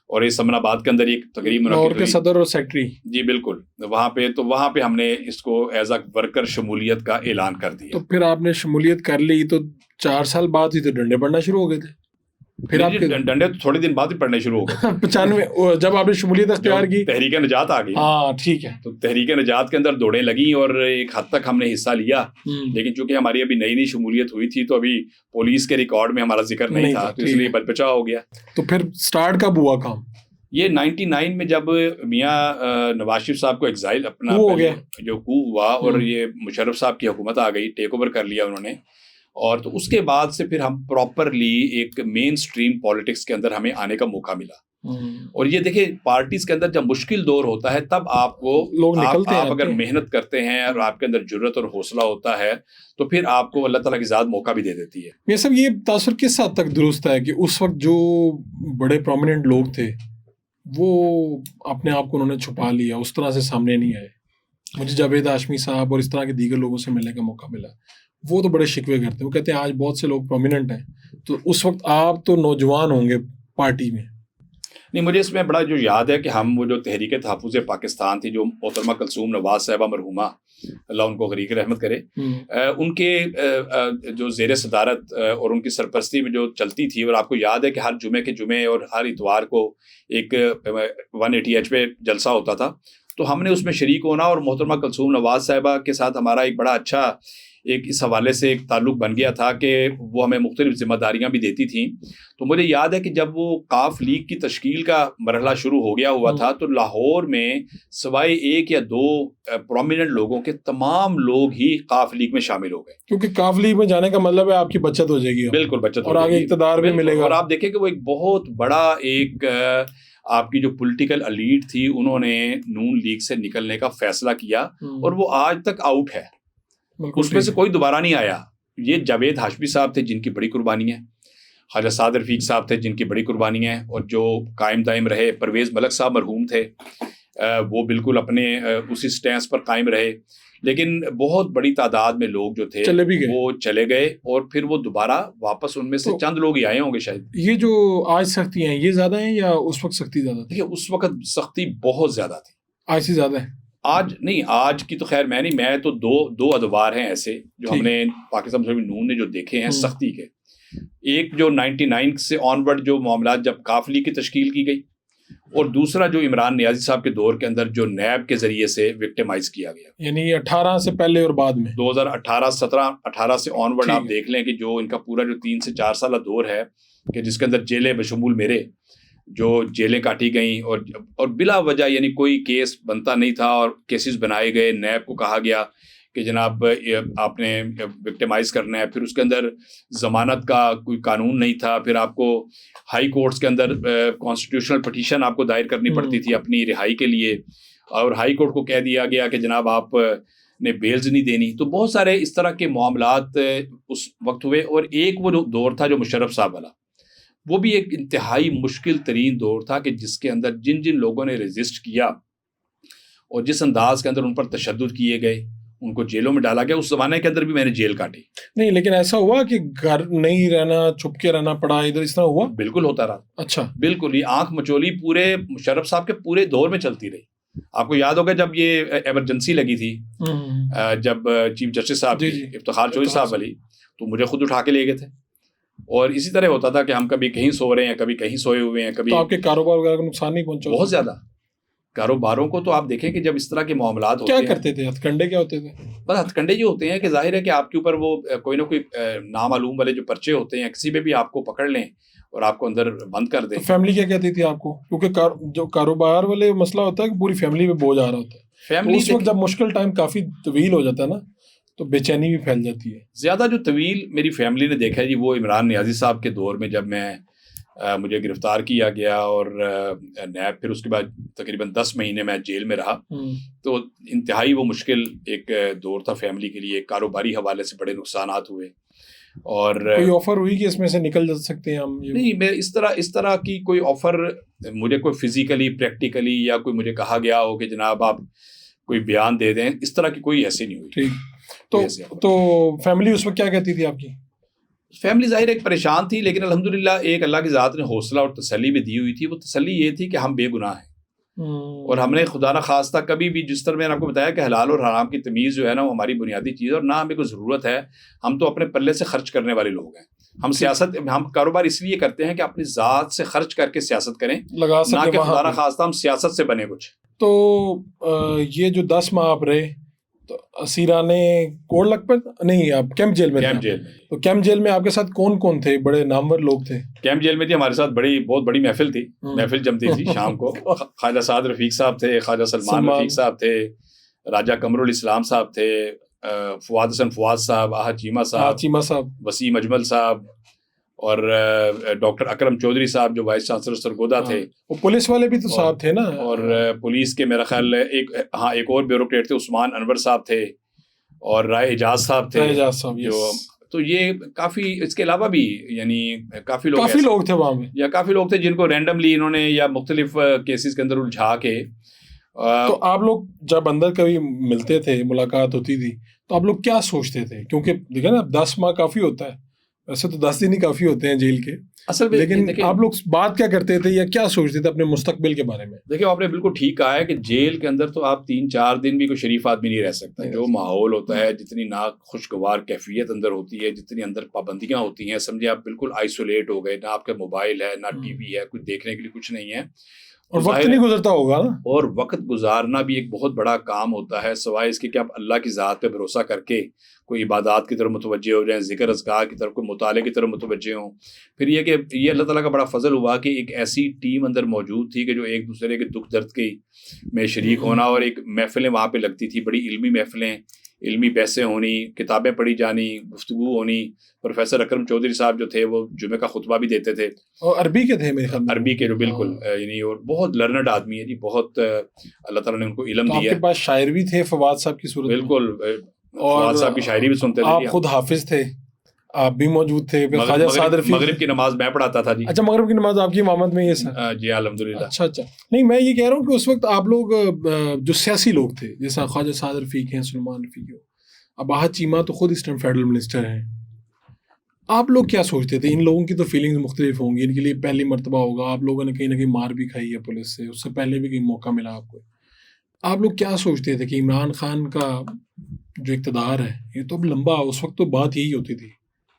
اور اس سمنا آباد کے اندر ایک تقریب منعقد ہوئی, صدر اور سیکرٹری. جی بالکل, وہاں پہ ہم نے اس کو ایز اے ورکر شمولیت کا اعلان کر دیا. تو پھر آپ نے شمولیت کر لی, تو 4 سال بعد ہی تو ڈنڈے پڑنا شروع ہو گئے تھے. پھر آپ کے ڈنڈے تو تھوڑے دن بعد ہی پڑنے شروع ہو گئے. 95 جب آپ نے شمولیت اختیار کی, تحریک نجات آ گئی. ہاں ٹھیک ہے. تو تحریک نجات کے اندر دوڑیں لگیں اور ایک حد تک ہم نے حصہ لیا, لیکن چونکہ ہماری ابھی نئی شمولیت ہوئی تھی تو ابھی پولیس کے ریکارڈ میں ہمارا ذکر نہیں تھا, تو اس لیے بچا ہو گیا. تو پھر سٹارٹ کب ہوا کام, یہ 99 میں جب میاں نواز شریف صاحب کو ایگزائل اپنا جو کو ہوا اور یہ مشرف صاحب کی حکومت آ گئی، ٹیک اوور کر لیا انہوں نے، اور تو اس کے بعد سے پھر ہم پراپرلی ایک مین سٹریم پالیٹکس کے اندر ہمیں آنے کا موقع ملا. اور یہ دیکھیں پارٹیز کے اندر جب مشکل دور ہوتا ہے تب آپ کو لوگ نکلتے ہیں، آپ اگر محنت کرتے ہیں اور آپ کے اندر جرت اور حوصلہ ہوتا ہے تو پھر آپ کو اللہ تعالیٰ کی ذات موقع بھی دے دیتی ہے. یہ سب یہ تاثر کس حد تک درست ہے کہ اس وقت جو بڑے پرومیننٹ لوگ تھے وہ اپنے آپ کو انہوں نے چھپا لیا، اس طرح سے سامنے نہیں آئے؟ مجھے جاوید ہاشمی صاحب اور اس طرح کے دیگر لوگوں سے ملنے کا موقع ملا، وہ تو بڑے شکوے کرتے ہیں، وہ کہتے ہیں آج بہت سے لوگ پرومیننٹ ہیں، تو اس وقت آپ تو نوجوان ہوں گے پارٹی میں. نہیں، مجھے اس میں بڑا جو یاد ہے کہ ہم وہ جو تحریک تحفظ پاکستان تھی جو محترمہ کلثوم نواز صاحبہ مرحومہ اللہ ان کو غریق رحمت کرے، ان کے جو زیر صدارت اور ان کی سرپرستی میں جو چلتی تھی، اور آپ کو یاد ہے کہ ہر جمعے کے جمعے اور ہر اتوار کو ایک 180H پہ جلسہ ہوتا تھا، تو ہم نے اس میں شریک ہونا، اور محترمہ کلثوم نواز صاحبہ کے ساتھ ہمارا ایک بڑا اچھا ایک اس حوالے سے ایک تعلق بن گیا تھا کہ وہ ہمیں مختلف ذمہ داریاں بھی دیتی تھیں. تو مجھے یاد ہے کہ جب وہ قاف لیگ کی تشکیل کا مرحلہ شروع ہو گیا ہوا تھا تو لاہور میں سوائے ایک یا دو پرومیننٹ لوگوں کے تمام لوگ ہی قاف لیگ میں شامل ہو گئے، کیونکہ قاف لیگ میں جانے کا مطلب ہے آپ کی بچت ہو جائے گی، بالکل بچت، اور آگے اقتدار بھی ملے گا. اور آپ دیکھیں کہ وہ ایک بہت بڑا ایک آپ کی جو پولیٹیکل ایلیٹ تھی انہوں نے نون لیگ سے نکلنے کا فیصلہ کیا، اور وہ آج تک آؤٹ ہے، اس میں سے کوئی دوبارہ نہیں آیا. یہ جاوید ہاشمی صاحب تھے جن کی بڑی قربانی ہے، خواجہ سعد رفیق صاحب تھے جن کی بڑی قربانی ہے، اور جو قائم دائم رہے پرویز ملک صاحب مرحوم تھے، وہ بالکل اپنے اسی سٹینس پر قائم رہے. لیکن بہت بڑی تعداد میں لوگ جو تھے وہ چلے گئے، اور پھر وہ دوبارہ واپس ان میں سے چند لوگ ہی آئے ہوں گے شاید. یہ جو آج سختی ہیں یہ زیادہ ہیں یا اس وقت سختی زیادہ تھی؟ اس وقت سختی بہت زیادہ تھی، آج سے زیادہ ہے. آج نہیں، آج کی تو خیر میں نہیں، میں تو دو ادوار ہیں ایسے جو ہم نے پاکستان مسلم نون نے جو دیکھے ہیں سختی کے. ایک جو 99 سے آنورڈ جو معاملات جب قاف لیگ کی تشکیل کی گئی، اور دوسرا جو عمران نیازی صاحب کے دور کے اندر جو نیب کے ذریعے سے وکٹمائز کیا گیا، یعنی 18 سے پہلے اور بعد میں 2018 17 سے آنورڈ آپ دیکھ لیں کہ جو ان کا پورا جو 3 سے 4 سالہ دور ہے کہ جس کے اندر جیلیں بشمول میرے جو جیلیں کاٹی گئیں، اور بلا وجہ یعنی کوئی کیس بنتا نہیں تھا، اور کیسز بنائے گئے، نیب کو کہا گیا کہ جناب آپ نے وکٹمائز کرنا ہے، پھر اس کے اندر ضمانت کا کوئی قانون نہیں تھا، پھر آپ کو ہائی کورٹس کے اندر کانسٹیٹیوشنل پٹیشن آپ کو دائر کرنی پڑتی تھی اپنی رہائی کے لیے، اور ہائی کورٹ کو کہہ دیا گیا کہ جناب آپ نے بیلز نہیں دینی. تو بہت سارے اس طرح کے معاملات اس وقت ہوئے. اور ایک وہ دور تھا جو مشرف صاحب والا، وہ بھی ایک انتہائی مشکل ترین دور تھا کہ جس کے اندر جن لوگوں نے ریزسٹ کیا اور جس انداز کے اندر ان پر تشدد کیے گئے، ان کو جیلوں میں ڈالا گیا. اس زمانے کے اندر بھی میں نے جیل کاٹی. نہیں لیکن ایسا ہوا کہ گھر نہیں رہنا، چھپ کے رہنا پڑا ادھر، اس طرح ہوا؟ بالکل ہوتا رہا. اچھا، بالکل. یہ آنکھ مچولی پورے مشرف صاحب کے پورے دور میں چلتی رہی. آپ کو یاد ہوگا جب یہ ایمرجنسی لگی تھی، جب چیف جسٹس صاحب افتخار چودھری صاحب والی، تو مجھے خود اٹھا کے لے گئے تھے. اور اسی طرح ہوتا تھا کہ ہم کبھی کہیں سو رہے ہیں، کبھی کہیں سوئے ہوئے ہیں. کبھی آپ کے کاروبار وغیرہ کو نقصان نہیں پہنچا؟ بہت زیادہ. کاروباروں کو تو آپ دیکھیں کہ جب اس طرح کے معاملات ہوتے ہیں کیا کرتے تھے؟ ہتھ کنڈے کیا ہوتے تھے؟ بس ہتھ کنڈے یہ ہوتے ہیں کہ ظاہر ہے کہ آپ کے اوپر وہ کوئی نہ کوئی نامعلوم والے جو پرچے ہوتے ہیں، کسی پہ بھی آپ کو پکڑ لیں اور آپ کو اندر بند کر دیں. فیملی کیا کہتی تھی آپ کو؟ کیونکہ جو کاروبار والے مسئلہ ہوتا ہے کہ پوری فیملی پہ بوجھ آ رہا ہوتا ہے. فیملی اس وقت جب مشکل ٹائم کافی طویل ہو جاتا ہے نا، تو بے چینی بھی پھیل جاتی ہے. زیادہ جو طویل میری فیملی نے دیکھا ہے جی، وہ عمران نیازی صاحب کے دور میں جب مجھے گرفتار کیا گیا اور نیب، پھر اس کے بعد تقریباً 10 مہینے میں جیل میں رہا. تو انتہائی وہ مشکل ایک دور تھا فیملی کے لیے. کاروباری حوالے سے بڑے نقصانات ہوئے. اور کوئی آفر ہوئی کہ اس میں سے نکل جا سکتے ہیں ہم؟ نہیں، میں اس طرح کی کوئی آفر مجھے کوئی فزیکلی پریکٹیکلی یا کوئی مجھے کہا گیا ہو کہ جناب آپ کوئی بیان دے دیں، اس طرح کی کوئی ایسی نہیں ہوئی. ٹھیک. تو فیملی اس وقت کیا کہتی تھی آپ کی؟ فیملی ظاہر ایک پریشان تھی، لیکن الحمدللہ ایک اللہ کی ذات نے حوصلہ اور تسلی بھی دی ہوئی تھی. وہ تسلی یہ تھی کہ ہم بے گناہ ہیں، اور ہم نے خدا نہ خواستہ کبھی بھی، جس طرح میں نے آپ کو بتایا کہ حلال اور حرام کی تمیز جو ہے نا وہ ہماری بنیادی چیز ہے، اور نہ ہمیں کوئی ضرورت ہے. ہم تو اپنے پلے سے خرچ کرنے والے لوگ ہیں. ہم کاروبار اس لیے کرتے ہیں کہ اپنی ذات سے خرچ کر کے سیاست کریں، نہ کہ خدا نہ خواستہ ہم سیاست سے بنے کچھ. تو یہ جو 10 ماہ آپ رہے، تو اسیرانے کوڑ لگ پر نہیں، آپ کیمپ جیل میں تھے؟ کیمپ جیل میں. تو کیمپ جیل میں آپ کے ساتھ کون کون تھے؟ بڑے نامور لوگ تھے کیمپ جیل میں تھی ہمارے ساتھ بہت بڑی محفل تھی. محفل جمتی تھی شام کو. خواجہ سعد رفیق صاحب تھے, خواجہ سلمان رفیق صاحب تھے, راجہ قمر الاسلام صاحب تھے, فواد حسن فواد صاحب, آہد چیمہ صاحب, وسیم اجمل صاحب, اور ڈاکٹر اکرم چودھری صاحب جو وائس چانسلر سرگودا تھے. وہ پولیس والے بھی تو صاحب تھے نا. اور پولیس کے میرا خیال ایک اور بیوروکریٹ تھے, عثمان انور صاحب تھے, اور رائے اعجاز صاحب تھے. جو تو یہ کافی, اس کے علاوہ بھی یعنی کافی لوگ تھے وہاں میں, یا کافی لوگ تھے جن کو رینڈملی انہوں نے یا مختلف کیسز کے اندر الجھا کے. تو آپ لوگ جب اندر کبھی ملتے تھے, ملاقات ہوتی تھی, تو آپ لوگ کیا سوچتے تھے؟ کیونکہ دیکھیں نا 10 ماہ کافی ہوتا ہے, ویسے تو 10 دن ہی کافی ہوتے ہیں جیل کے اصل میں, لیکن آپ لوگ بات کیا کرتے تھے یا کیا سوچتے تھے اپنے مستقبل کے بارے میں؟ دیکھیں آپ نے بالکل ٹھیک کہا ہے کہ جیل کے اندر تو آپ 3-4 دن بھی کوئی شریف آدمی نہیں رہ سکتا. جو ماحول ہوتا ہے, جتنی ناخوشگوار کیفیت اندر ہوتی ہے, جتنی اندر پابندیاں ہوتی ہیں, سمجھے آپ بالکل آئسولیٹ ہو گئے, نہ آپ کا موبائل ہے, نہ ٹی وی ہے, کچھ دیکھنے کے لیے کچھ نہیں ہے, اور وقت نہیں گزرتا ہوگا نا. اور وقت گزارنا بھی ایک بہت بڑا کام ہوتا ہے, سوائے اس کے کہ آپ اللہ کی ذات پہ بھروسہ کر کے کوئی عبادات کی طرف متوجہ ہو جائیں, ذکر اذکار کی طرف, کوئی مطالعے کی طرف متوجہ ہوں. پھر یہ کہ یہ اللہ تعالیٰ کا بڑا فضل ہوا کہ ایک ایسی ٹیم اندر موجود تھی کہ جو ایک دوسرے کے دکھ درد کی میں شریک ہونا, اور ایک محفلیں وہاں پہ لگتی تھی, بڑی علمی محفلیں, علمی بحثیں ہونی, کتابیں پڑھی جانی, گفتگو ہونی. پروفیسر اکرم چودھری صاحب جو تھے وہ جمعہ کا خطبہ بھی دیتے تھے, اور عربی کے تھے میرے خیال میں. عربی کے جو بالکل یعنی, اور بہت لرنڈ آدمی ہے جی, بہت اللہ تعالیٰ نے ان کو علم دیا. آپ کے پاس شاعر بھی تھے فواد صاحب کی صورت؟ بالکل, فواد صاحب کی شاعری بھی سنتے تھے. آپ خود حافظ تھے, آپ بھی موجود تھے. خواجہ سعد رفیق, مغرب کی نماز میں پڑھاتا تھا جی. اچھا, مغرب کی نماز آپ کی امامت میں؟ یہ سر جی الحمدللہ. اچھا. نہیں, میں یہ کہہ رہا ہوں کہ اس وقت آپ لوگ جو سیاسی لوگ تھے, جیسا خواجہ سعد رفیق ہیں, سلمان رفیق ہو, اب آہد چیمہ تو خود اسٹرن فیڈرل منسٹر ہیں, آپ لوگ کیا سوچتے تھے؟ ان لوگوں کی تو فیلنگز مختلف ہوں گی, ان کے لیے پہلی مرتبہ ہوگا, آپ لوگوں نے کہیں نہ کہیں مار بھی کھائی ہے پولیس سے, اس سے پہلے بھی کہیں موقع ملا آپ کو. آپ لوگ کیا سوچتے تھے کہ عمران خان کا جو اقتدار ہے یہ تو اب لمبا, اس وقت تو بات یہی ہوتی تھی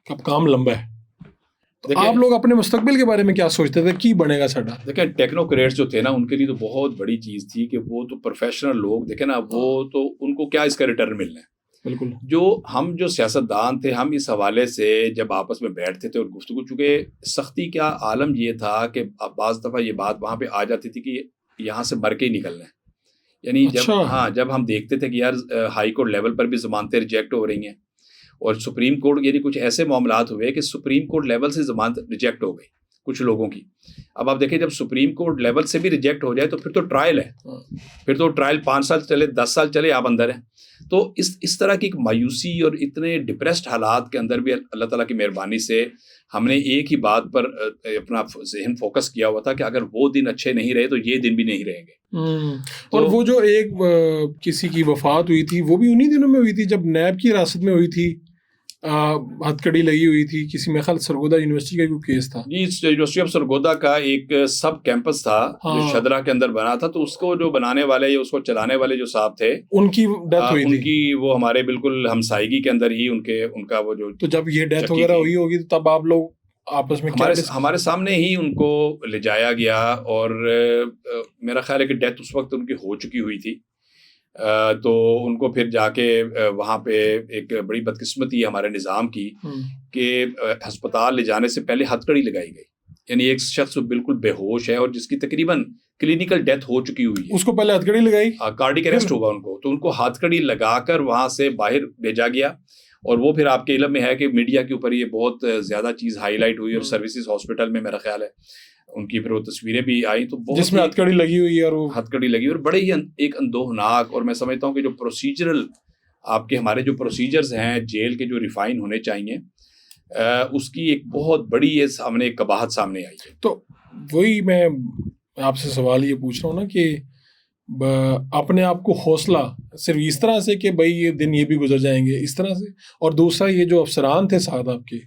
کہ اب کام لمبا ہے, آپ لوگ اپنے مستقبل کے بارے میں کیا سوچتے تھے, کی بنے گا ساڈا؟ دیکھیں ٹیکنوکریٹس جو تھے نا, ان کے لیے تو بہت بڑی چیز تھی کہ وہ تو پروفیشنل لوگ, دیکھیں نا, وہ تو ان کو کیا اس کا ریٹرن ملنا ہے. بالکل. جو سیاستدان تھے, ہم اس حوالے سے جب آپس میں بیٹھتے تھے اور گفتگو, چونکہ سختی کا عالم یہ تھا کہ بعض دفعہ یہ بات وہاں پہ آ جاتی تھی کہ یہاں سے مر کے ہی نکلنا ہے. یعنی جب ہم دیکھتے تھے کہ یار ہائی کورٹ لیول پر بھی ضمانتیں ریجیکٹ ہو رہی ہیں, اور سپریم کورٹ, یعنی کچھ ایسے معاملات ہوئے کہ سپریم کورٹ لیول سے ضمانت ریجیکٹ ہو گئی کچھ لوگوں کی. اب آپ دیکھیں, جب سپریم کورٹ لیول سے بھی ریجیکٹ ہو جائے تو پھر تو ٹرائل ہے, پھر تو ٹرائل 5 سال چلے, 10 سال چلے, آپ اندر ہیں. تو اس طرح کی ایک مایوسی اور اتنے ڈپریسڈ حالات کے اندر بھی اللہ تعالیٰ کی مہربانی سے ہم نے ایک ہی بات پر اپنا ذہن فوکس کیا ہوا تھا کہ اگر وہ دن اچھے نہیں رہے تو یہ دن بھی نہیں رہیں گے. اور وہ جو ایک کسی کی وفات ہوئی تھی, وہ بھی انہی دنوں میں ہوئی تھی جب نیب کی حراست میں ہوئی تھی, ہتھ کڑی لگی ہوئی تھی کسی, میں خیال سرگودا یونیورسٹی کا کوئی کیس تھا جی. یونیورسٹی آف سرگودا کا ایک سب کیمپس تھا جو شدرا کے اندر بنا تھا, تو اس کو جو بنانے والے یا اس کو چلانے والے جو صاحب تھے, ان کی ڈیتھ ہوئی تھی. ان کی وہ ہمارے بالکل ہمسائیگی کے اندر ہی ان کا وہ جو, تو جب یہ ڈیتھ وغیرہ ہوئی ہوگی تو تب آپ لوگ آپس میں ہمارے سامنے ہی ان کو لے جایا گیا, اور میرا خیال ہے کہ ڈیتھ اس وقت ان کی ہو چکی ہوئی تھی. تو ان کو پھر جا کے وہاں پہ ایک بڑی بدقسمتی ہے ہمارے نظام کی کہ ہسپتال لے جانے سے پہلے ہتھ کڑی لگائی گئی. یعنی ایک شخص بالکل بے ہوش ہے اور جس کی تقریباً کلینکل ڈیتھ ہو چکی ہوئی ہے, اس کو پہلے ہتھ کڑی لگائی, کارڈک اریسٹ ہوا ان کو, تو ان کو ہتھ کڑی لگا کر وہاں سے باہر بھیجا گیا. اور وہ پھر آپ کے علم میں ہے کہ میڈیا کے اوپر یہ بہت زیادہ چیز ہائی لائٹ ہوئی, اور سروسز ہاسپٹل میں میرا خیال ہے ان کی پھر وہ تصویریں بھی آئیں, تو جس میں ہتھ کڑی لگی ہوئی ہے, اور وہ ہتھ کڑی لگی, اور بڑے ہی ایک اندوہناک. اور میں سمجھتا ہوں کہ جو پروسیجرل آپ کے ہمارے جو پروسیجرز ہیں جیل کے جو ریفائن ہونے چاہیے, اس کی ایک بہت بڑی سامنے ایک قباحت سامنے آئی ہے. تو وہی میں آپ سے سوال یہ پوچھ رہا ہوں نا کہ اپنے آپ کو حوصلہ صرف اس طرح سے کہ بھائی یہ دن یہ بھی گزر جائیں گے اس طرح سے, اور دوسرا یہ جو افسران تھے ساتھ آپ کے,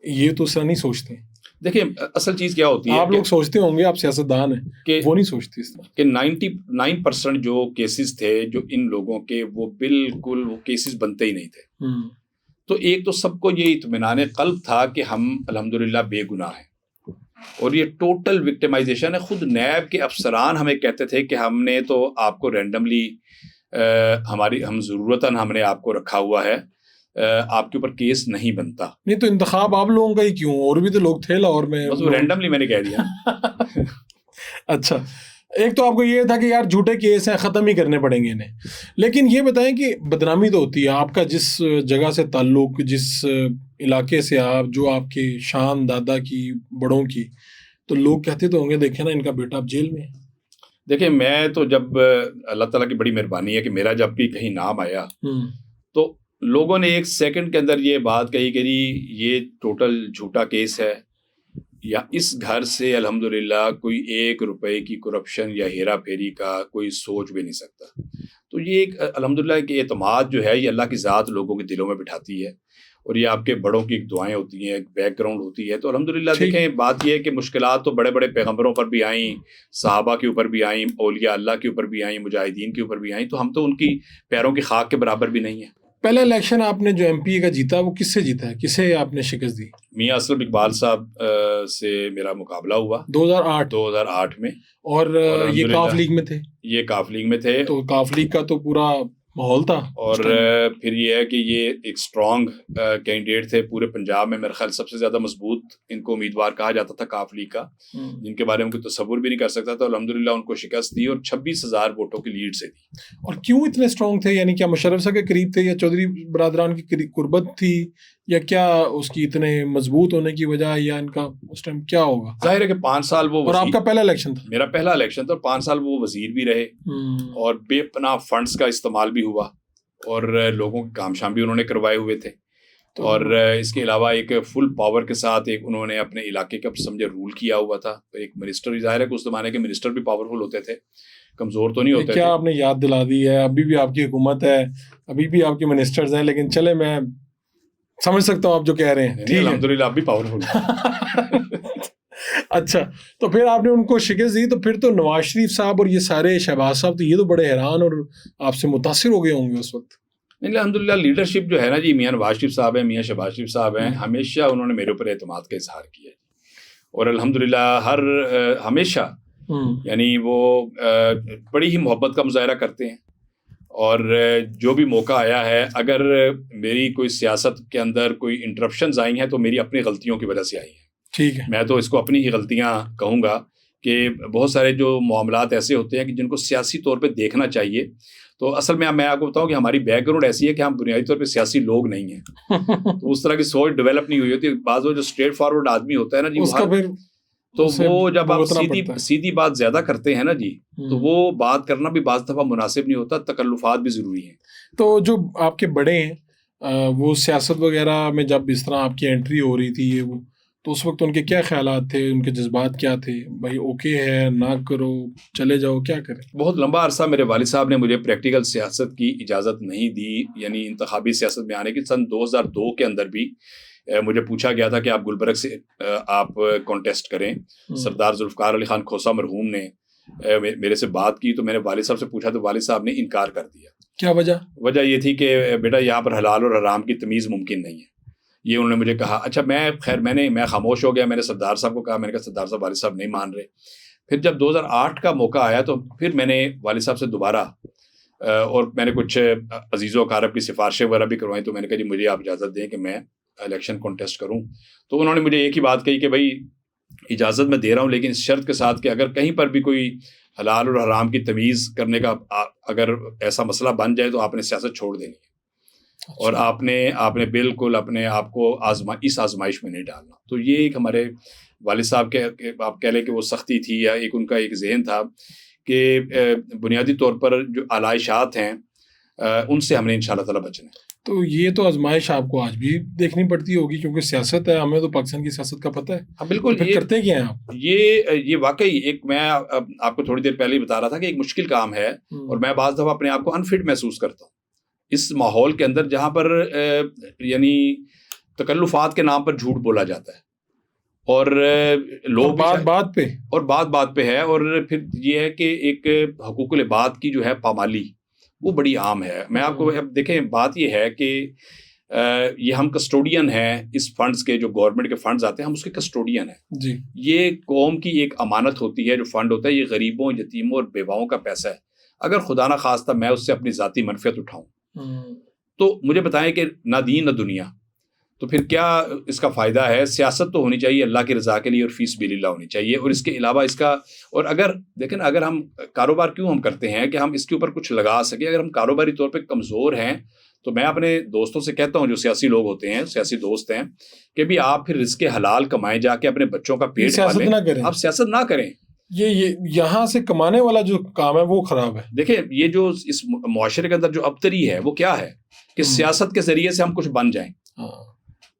یہ تو اس طرح نہیں سوچتے. دیکھیں اصل چیز کیا ہوتی ہے, آپ لوگ سوچتے ہوں گے, آپ سیاستدان ہیں, کہ وہ نہیں سوچتے اس طرح کہ 99% جو کیسز تھے جو ان لوگوں کے, وہ بالکل وہ کیسز بنتے ہی نہیں تھے. تو ایک تو سب کو یہ اطمینان قلب تھا کہ ہم الحمدللہ بے گناہ ہیں, اور یہ ٹوٹل وکٹمائزیشن ہے. خود نیب کے افسران ہمیں کہتے تھے کہ ہم نے تو آپ کو رینڈملی ہم ضرورتاً ہم نے آپ کو رکھا ہوا ہے, آپ کے اوپر کیس نہیں بنتا. نہیں تو انتخاب آپ لوگوں کا ہی کیوں, اور بھی تو لوگ تھے لاہور میں. بس وہ رینڈملی میں نے کہہ دیا. اچھا, ایک تو آپ کو یہ تھا کہ یار جھوٹے کیس ہیں, ختم ہی کرنے پڑیں گے انہیں. لیکن یہ بتائیں کہ بدنامی تو ہوتی ہے, آپ کا جس جگہ سے تعلق, جس علاقے سے آپ, جو آپ کے شان دادا کی, بڑوں کی, تو لوگ کہتے تو ہوں گے دیکھیں نا ان کا بیٹا اب جیل میں. دیکھیں میں تو جب اللہ تعالیٰ کی بڑی مہربانی ہے کہ میرا جب بھی کہیں نام آیا تو لوگوں نے ایک سیکنڈ کے اندر یہ بات کہی کہ یہ ٹوٹل جھوٹا کیس ہے, یا اس گھر سے الحمدللہ کوئی 1 روپے کی کرپشن یا ہیرا پھیری کا کوئی سوچ بھی نہیں سکتا. تو یہ ایک الحمدللہ کہ اعتماد جو ہے یہ اللہ کی ذات لوگوں کے دلوں میں بٹھاتی ہے, اور یہ آپ کے بڑوں کی ایک دعائیں ہوتی ہیں, ایک بیک گراؤنڈ ہوتی ہے. تو الحمدللہ دیکھیں بات یہ ہے کہ مشکلات تو بڑے بڑے پیغمبروں پر بھی آئیں, صحابہ کے اوپر بھی آئیں, اولیاء اللہ کے اوپر بھی آئیں, مجاہدین کے اوپر بھی آئیں, تو ہم تو ان کی پیروں کی خاک کے برابر بھی نہیں ہیں. پہلا الیکشن آپ نے جو ایم پی کا جیتا وہ کس سے جیتا ہے, کسے آپ نے شکست دی؟ میاں اسلم اقبال صاحب سے میرا مقابلہ ہوا 2008 میں, اور یہ کاف لیگ میں تھے. یہ کاف لیگ میں تھے, تو کاف لیگ کا تو پورا ماحول تھا. اور پھر یہ ہے کہ یہ ایک اسٹرانگ کینڈیڈیٹ تھے پورے پنجاب میں. میرا خیال سب سے زیادہ مضبوط ان کو امیدوار کہا جاتا تھا کاف لیگ کا, جن کے بارے میں کوئی تصور بھی نہیں کر سکتا تھا. الحمدللہ ان کو شکست دی اور 26,000 ووٹوں کی لیڈ سے دی. اور کیوں اتنے اسٹرانگ تھے, یعنی کیا مشرف صاحب کے قریب تھے, یا چودھری برادران کی قربت تھی, یا کیا اس کی اتنے مضبوط ہونے کی وجہ, یا ان کا اس ٹائم کیا ہوگا؟ ظاہر ہے کہ 5 سال وہ, اور آپ کا پہلا الیکشن تھا. میرا پہلا الیکشن تھا, 5 سال وہ وزیر بھی رہے, اور بے پناہ فنڈز کا استعمال بھی ہوا, اور لوگوں کے کام شام بھی انہوں نے کروائے ہوئے تھے. اور اس کے علاوہ ایک فل پاور کے ساتھ ایک انہوں نے اپنے علاقے کا سمجھے رول کیا ہوا تھا. ایک منسٹر, ظاہر ہے کہ اس زمانے کے منسٹر بھی پاورفل ہوتے تھے, کمزور تو نہیں ہوتے. کیا آپ نے یاد دلا دی ہے, ابھی بھی آپ کی حکومت ہے, ابھی بھی آپ کے منسٹرز ہیں, لیکن چلے میں سمجھ سکتا ہوں آپ جو کہہ رہے ہیں. الحمدللہ آپ بھی پاورفل. اچھا, تو پھر آپ نے ان کو شکست دی, تو پھر تو نواز شریف صاحب اور یہ سارے شہباز صاحب تو یہ تو بڑے حیران اور آپ سے متاثر ہو گئے ہوں گے اس وقت. نہیں, الحمدللہ لیڈرشپ جو ہے نا جی, میاں نواز شریف صاحب ہیں, میاں شہباز شریف صاحب ہیں, ہمیشہ انہوں نے میرے اوپر اعتماد کا اظہار کیا ہے, اور الحمدللہ ہمیشہ یعنی وہ بڑی ہی محبت کا مظاہرہ کرتے ہیں. اور جو بھی موقع آیا ہے, اگر میری کوئی سیاست کے اندر کوئی انٹرپشنز آئی ہیں تو میری اپنی غلطیوں کی وجہ سے آئی ہیں. ٹھیک ہے, میں تو اس کو اپنی ہی غلطیاں کہوں گا کہ بہت سارے جو معاملات ایسے ہوتے ہیں کہ جن کو سیاسی طور پہ دیکھنا چاہیے. تو اصل میں آپ کو بتاؤں کہ ہماری بیک گراؤنڈ ایسی ہے کہ ہم بنیادی طور پہ سیاسی لوگ نہیں ہیں, تو اس طرح کی سوچ ڈیولپ نہیں ہوئی ہوتی. بعض وہ جو اسٹریٹ فارورڈ آدمی ہوتا ہے نا جی, تو وہ جب آپ سیدھی بات زیادہ کرتے ہیں نا جی, تو وہ بات کرنا بھی بعض دفعہ مناسب نہیں ہوتا, تکلفات بھی ضروری ہیں. تو جو آپ کے بڑے ہیں وہ سیاست وغیرہ میں جب اس طرح آپ کی انٹری ہو رہی تھی وہ, تو اس وقت ان کے کیا خیالات تھے, ان کے جذبات کیا تھے؟ بھائی اوکے ہے, نہ کرو, چلے جاؤ, کیا کریں؟ بہت لمبا عرصہ میرے والد صاحب نے مجھے پریکٹیکل سیاست کی اجازت نہیں دی, یعنی انتخابی سیاست میں آنے کی. سن 2002 کے اندر بھی مجھے پوچھا گیا تھا کہ آپ گلبرگ سے آپ کانٹیسٹ کریں. سردار ذوالفقار علی خان کھوسہ مرحوم نے میرے سے بات کی, تو میں نے والد صاحب سے پوچھا تو والد صاحب نے انکار کر دیا. کیا وجہ؟ وجہ یہ تھی کہ بیٹا یہاں پر حلال اور حرام کی تمیز ممکن نہیں ہے, یہ انہوں نے مجھے کہا. اچھا, میں خاموش ہو گیا. میں نے سردار صاحب کو کہا, میں نے کہا سردار صاحب والد صاحب نہیں مان رہے. پھر جب 2008 کا موقع آیا تو پھر میں نے والد صاحب سے دوبارہ, اور میں نے کچھ عزیز و اقارب کی سفارشیں وغیرہ بھی کروائیں, تو میں نے کہا جی مجھے آپ اجازت دیں کہ میں الیکشن کانٹیسٹ کروں. تو انہوں نے مجھے ایک ہی بات کہی کہ بھائی اجازت میں دے رہا ہوں, لیکن اس شرط کے ساتھ کہ اگر کہیں پر بھی کوئی حلال اور حرام کی تمیز کرنے کا اگر ایسا مسئلہ بن جائے تو آپ نے سیاست چھوڑ دینی ہے, اور آپ نے بالکل اپنے آپ کو اس آزمائش میں نہیں ڈالنا. تو یہ ایک ہمارے والد صاحب کے آپ کہہ لیں کہ وہ سختی تھی, یا ایک ان کا ایک ذہن تھا کہ بنیادی طور پر جو علائشات ہیں ان سے ہم نے انشاءاللہ تعالیٰ بچنا ہے. تو یہ تو آزمائش آپ کو آج بھی دیکھنی پڑتی ہوگی, کیونکہ سیاست ہے, ہمیں تو پاکستان کی سیاست کا پتہ ہے. ہاں بالکل. پھر کرتے کیا ہیں آپ؟ یہ واقعی ایک, میں آپ کو تھوڑی دیر پہلے ہی بتا رہا تھا کہ ایک مشکل کام ہے, اور میں بعض دفعہ اپنے آپ کو انفٹ محسوس کرتا ہوں اس ماحول کے اندر جہاں پر یعنی تکلفات کے نام پر جھوٹ بولا جاتا ہے, اور لوگ بات پہ ہے. اور پھر یہ ہے کہ ایک حقوق العباد کی جو ہے پامالی وہ بڑی عام ہے. میں آپ کو اب دیکھیں, بات یہ ہے کہ یہ ہم کسٹوڈین ہیں اس فنڈز کے, جو گورنمنٹ کے فنڈز آتے ہیں ہم اس کے کسٹوڈین ہیں جی. یہ قوم کی ایک امانت ہوتی ہے, جو فنڈ ہوتا ہے یہ غریبوں, یتیموں اور بیواؤں کا پیسہ ہے. اگر خدا نہ خواستہ میں اس سے اپنی ذاتی منفعت اٹھاؤں تو مجھے بتائیں کہ نہ دین نہ دنیا، تو پھر کیا اس کا فائدہ ہے؟ سیاست تو ہونی چاہیے اللہ کی رضا کے لیے اور فی سبیل اللہ ہونی چاہیے، اور اس کے علاوہ اس کا، اور اگر دیکھیں اگر ہم کاروبار کیوں ہم کرتے ہیں کہ ہم اس کے اوپر کچھ لگا سکیں. اگر ہم کاروباری طور پہ کمزور ہیں تو میں اپنے دوستوں سے کہتا ہوں جو سیاسی لوگ ہوتے ہیں، سیاسی دوست ہیں، کہ بھی آپ پھر رزق حلال کمائیں، جا کے اپنے بچوں کا پیٹ پالیں، آپ سیاست نہ کریں. یہ یہاں سے کمانے والا جو کام ہے وہ خراب ہے. دیکھیں یہ جو اس معاشرے کے اندر جو ابتری ہے وہ کیا ہے کہ سیاست کے ذریعے سے ہم کچھ بن جائیں.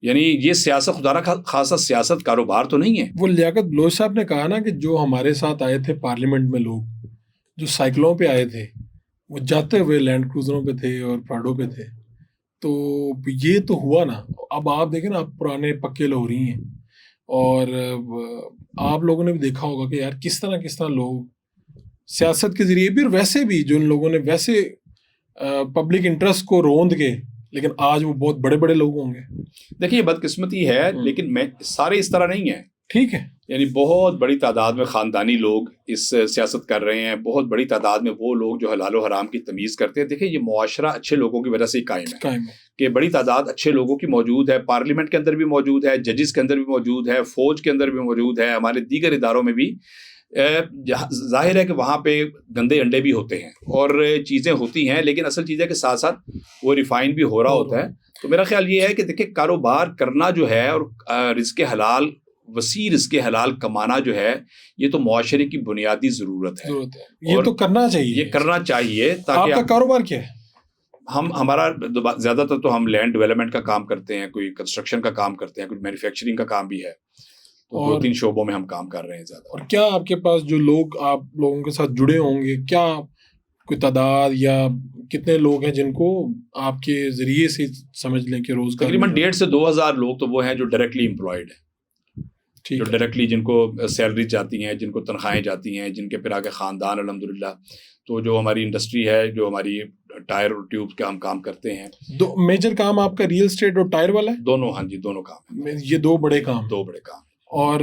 یعنی یہ سیاست خدا نہ خاصا سیاست کاروبار تو نہیں ہے. وہ لیاقت بلوچ صاحب نے کہا نا کہ جو ہمارے ساتھ آئے تھے پارلیمنٹ میں لوگ جو سائیکلوں پہ آئے تھے وہ جاتے ہوئے لینڈ کروزروں پہ تھے اور پراڈو پہ تھے، تو یہ تو ہوا نا. اب آپ دیکھیں نا، آپ پرانے پکے لوہری ہیں، اور آپ لوگوں نے بھی دیکھا ہوگا کہ یار کس طرح لوگ سیاست کے ذریعے بھی، اور ویسے بھی جو ان لوگوں نے ویسے پبلک انٹرسٹ کو روند کے، لیکن آج وہ بہت بڑے بڑے لوگ ہوں گے. دیکھیے یہ بدقسمتی ہے، لیکن میں سارے اس طرح نہیں ہیں. ٹھیک ہے، یعنی بہت بڑی تعداد میں خاندانی لوگ اس سیاست کر رہے ہیں، بہت بڑی تعداد میں وہ لوگ جو حلال و حرام کی تمیز کرتے ہیں. دیکھیں یہ معاشرہ اچھے لوگوں کی وجہ سے ہی قائم ہے کہ بڑی تعداد اچھے لوگوں کی موجود ہے، پارلیمنٹ کے اندر بھی موجود ہے، ججز کے اندر بھی موجود ہے، فوج کے اندر بھی موجود ہے، ہمارے دیگر اداروں میں بھی. ظاہر ہے کہ وہاں پہ گندے انڈے بھی ہوتے ہیں اور چیزیں ہوتی ہیں، لیکن اصل چیز ہے کہ ساتھ ساتھ وہ ریفائن بھی ہو رہا ہوتا ہے. تو میرا خیال یہ ہے کہ دیکھیں کاروبار کرنا جو ہے اور رزق حلال، وسیع رزق حلال کمانا جو ہے، یہ تو معاشرے کی بنیادی ضرورت ہے. یہ تو کرنا چاہیے، یہ کرنا چاہیے. تاکہ آپ کا کاروبار کیا ہے؟ ہمارا زیادہ تر تو ہم لینڈ ڈیولپمنٹ کا کام کرتے ہیں، کوئی کنسٹرکشن کا کام کرتے ہیں، کوئی مینوفیکچرنگ کا کام بھی ہے. تو 2-3 شعبوں میں ہم کام کر رہے ہیں زیادہ. اور کیا آپ کے پاس جو لوگ آپ لوگوں کے ساتھ جڑے ہوں گے، کیا کوئی تعداد یا کتنے لوگ ہیں جن کو آپ کے ذریعے سے سمجھ لیں کہ روزگار؟ تقریباً 1,500 سے 2,000 لوگ تو وہ ہیں جو ڈائریکٹلی امپلائڈ ہیں، جو ڈائریکٹلی جن کو سیلری جاتی ہیں، جن کو تنخواہیں جاتی ہیں، جن کے پھر آگے خاندان الحمدللہ. تو جو ہماری انڈسٹری ہے، جو ہماری ٹائر اور ٹیوب کا ہم کام کرتے ہیں. دو میجر کام آپ کا ریل اسٹیٹ اور ٹائر والا ہے؟ دونوں، ہاں جی، دونوں کام ہیں. یہ دو بڑے کام. اور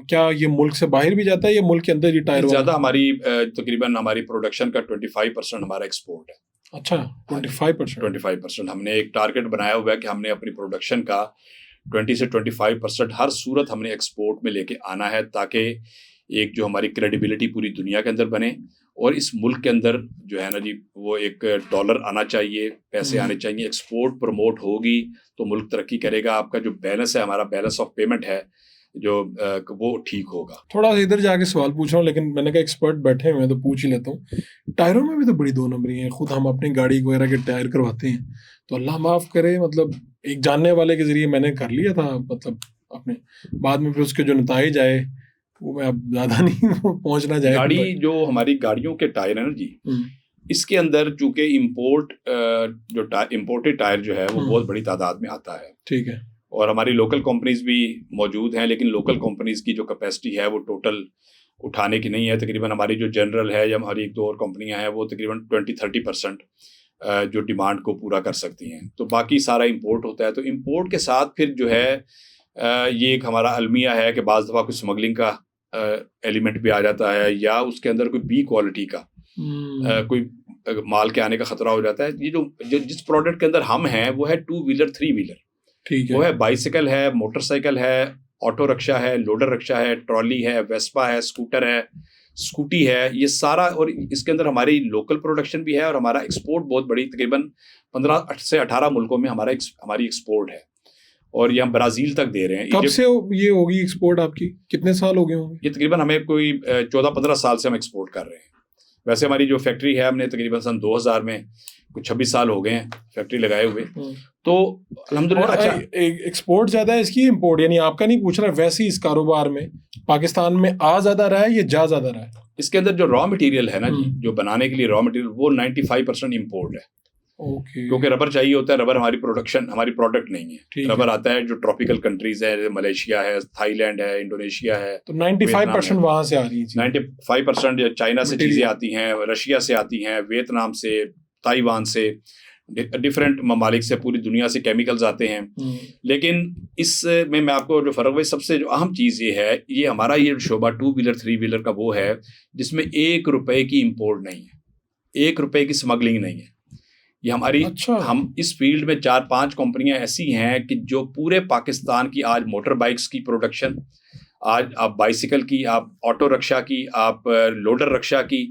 کیا یہ ملک سے باہر بھی جاتا ہے یا ملک کے اندر ہی ٹائر؟ زیادہ ہماری تقریباً ہماری پروڈکشن کا 25% ہمارا ایکسپورٹ ہے. اچھا، 25%. ہم نے ایک ٹارگٹ بنایا ہوا ہے کہ ہم نے اپنی پروڈکشن کا 20 سے 25% ہر صورت ہم نے ایکسپورٹ میں لے کے آنا ہے، تاکہ ایک جو ہماری کریڈیبلٹی پوری دنیا کے اندر بنے، اور اس ملک کے اندر جو ہے نا جی وہ ایک ڈالر آنا چاہیے، پیسے آنے چاہیے. ایکسپورٹ پروموٹ ہوگی تو ملک ترقی کرے گا. آپ کا جو بیلنس ہے، ہمارا بیلنس آف پیمنٹ ہے جو وہ ٹھیک ہوگا. تھوڑا سا ادھر جا کے سوال پوچھ رہا ہوں، لیکن میں نے کہا ایکسپرٹ بیٹھے ہوئے ہیں تو پوچھ ہی لیتا ہوں. ٹائروں میں بھی تو بڑی 2 نمبری ہیں. خود ہم اپنی گاڑی وغیرہ کے ٹائر کرواتے ہیں، تو اللہ معاف کرے، مطلب ایک جاننے والے کے ذریعے میں نے کر لیا تھا، مطلب اپنے بعد میں پھر اس کے جو نتائج آئے وہ میں اب زیادہ نہیں پہنچنا جائے. گاڑی جو ہماری گاڑیوں کے ٹائر ہیں نا جی، اس کے اندر چونکہ امپورٹڈ ٹائر جو ہے وہ بہت بڑی تعداد میں آتا ہے. ٹھیک ہے. اور ہماری لوکل کمپنیز بھی موجود ہیں، لیکن لوکل کمپنیز کی جو کیپیسٹی ہے وہ ٹوٹل اٹھانے کی نہیں ہے. تقریباً ہماری جو جنرل ہے یا ہماری 1-2 اور کمپنیاں ہیں، وہ تقریباً 20-30% جو ڈیمانڈ کو پورا کر سکتی ہیں. تو باقی سارا امپورٹ ہوتا ہے. تو امپورٹ کے ساتھ پھر جو ہے یہ ایک ہمارا المیہ ہے کہ بعض دفعہ کوئی اسمگلنگ کا ایلیمنٹ بھی آ جاتا ہے، یا اس کے اندر کوئی بی کوالٹی کا کوئی مال کے آنے کا خطرہ ہو جاتا ہے. یہ جو جس پروڈکٹ کے اندر ہم ہیں وہ ہے 2 ویلر 3 ویلر. وہ ہے بائیسیکل ہے، موٹر سائیکل ہے، آٹو رکشا ہے، لوڈر رکشا ہے، ٹرالی ہے، ویسپا ہے، اسکوٹر ہے، اسکوٹی ہے، یہ سارا. اور اس کے اندر ہماری لوکل پروڈکشن بھی ہے اور ہمارا ایکسپورٹ بہت بڑی، تقریباً 15 سے 18 ملکوں میں ہماری ایکسپورٹ ہے، اور یہ ہم برازیل تک دے رہے ہیں. کب سے یہ ہوگی ایکسپورٹ آپ کی؟ کتنے سال ہو گئے ہوں گے؟ یہ تقریباً ہمیں کوئی 14-15 سال سے ہم ایکسپورٹ کر رہے ہیں. ویسے ہماری جو فیکٹری ہے، ہم نے تقریباً سن 2000 میں کچھ 26 سال ہو گئے ہیں فیکٹری لگائے ہوئے. تو الحمدللہ اچھا ایکسپورٹ زیادہ ہے اس کی امپورٹ؟ یعنی آپ کا نہیں پوچھ رہا، ویسے ہی اس کاروبار میں پاکستان میں آ زیادہ رہا ہے یا جا زیادہ رہا ہے؟ اس کے اندر جو را مٹیریل ہے نا جی، جو بنانے کے لیے را مٹیریل، وہ 95% امپورٹ ہے. کیونکہ ربر چاہیے ہوتا ہے. ربر ہماری پروڈکشن، ہماری پروڈکٹ نہیں ہے. ربر آتا ہے جو ٹراپیکل کنٹریز ہے، ملیشیا ہے، تھائی لینڈ ہے، انڈونیشیا ہے. تو 95% وہاں سے آ رہی ہے. 95% چائنا سے چیزیں آتی ہیں، رشیا سے آتی ہیں، ویتنام سے، تائیوان سے، ڈفرینٹ ممالک سے، پوری دنیا سے کیمیکلز آتے ہیں. لیکن اس میں آپ کو جو فرق ہے، سب سے جو اہم چیز یہ ہے، یہ ہمارا یہ شعبہ 2 ویلر 3 ویلر کا وہ ہے جس میں 1 روپے کی امپورٹ نہیں ہے. ایک روپے کی اسمگلنگ نہیں ہے. یہ ہماری ہم اس فیلڈ میں 4-5 کمپنیاں ایسی ہیں کہ جو پورے پاکستان کی آج موٹر بائکس کی پروڈکشن، آج آپ بائسیکل کی، آپ آٹو رکشا کی، آپ لوڈر رکشا کی،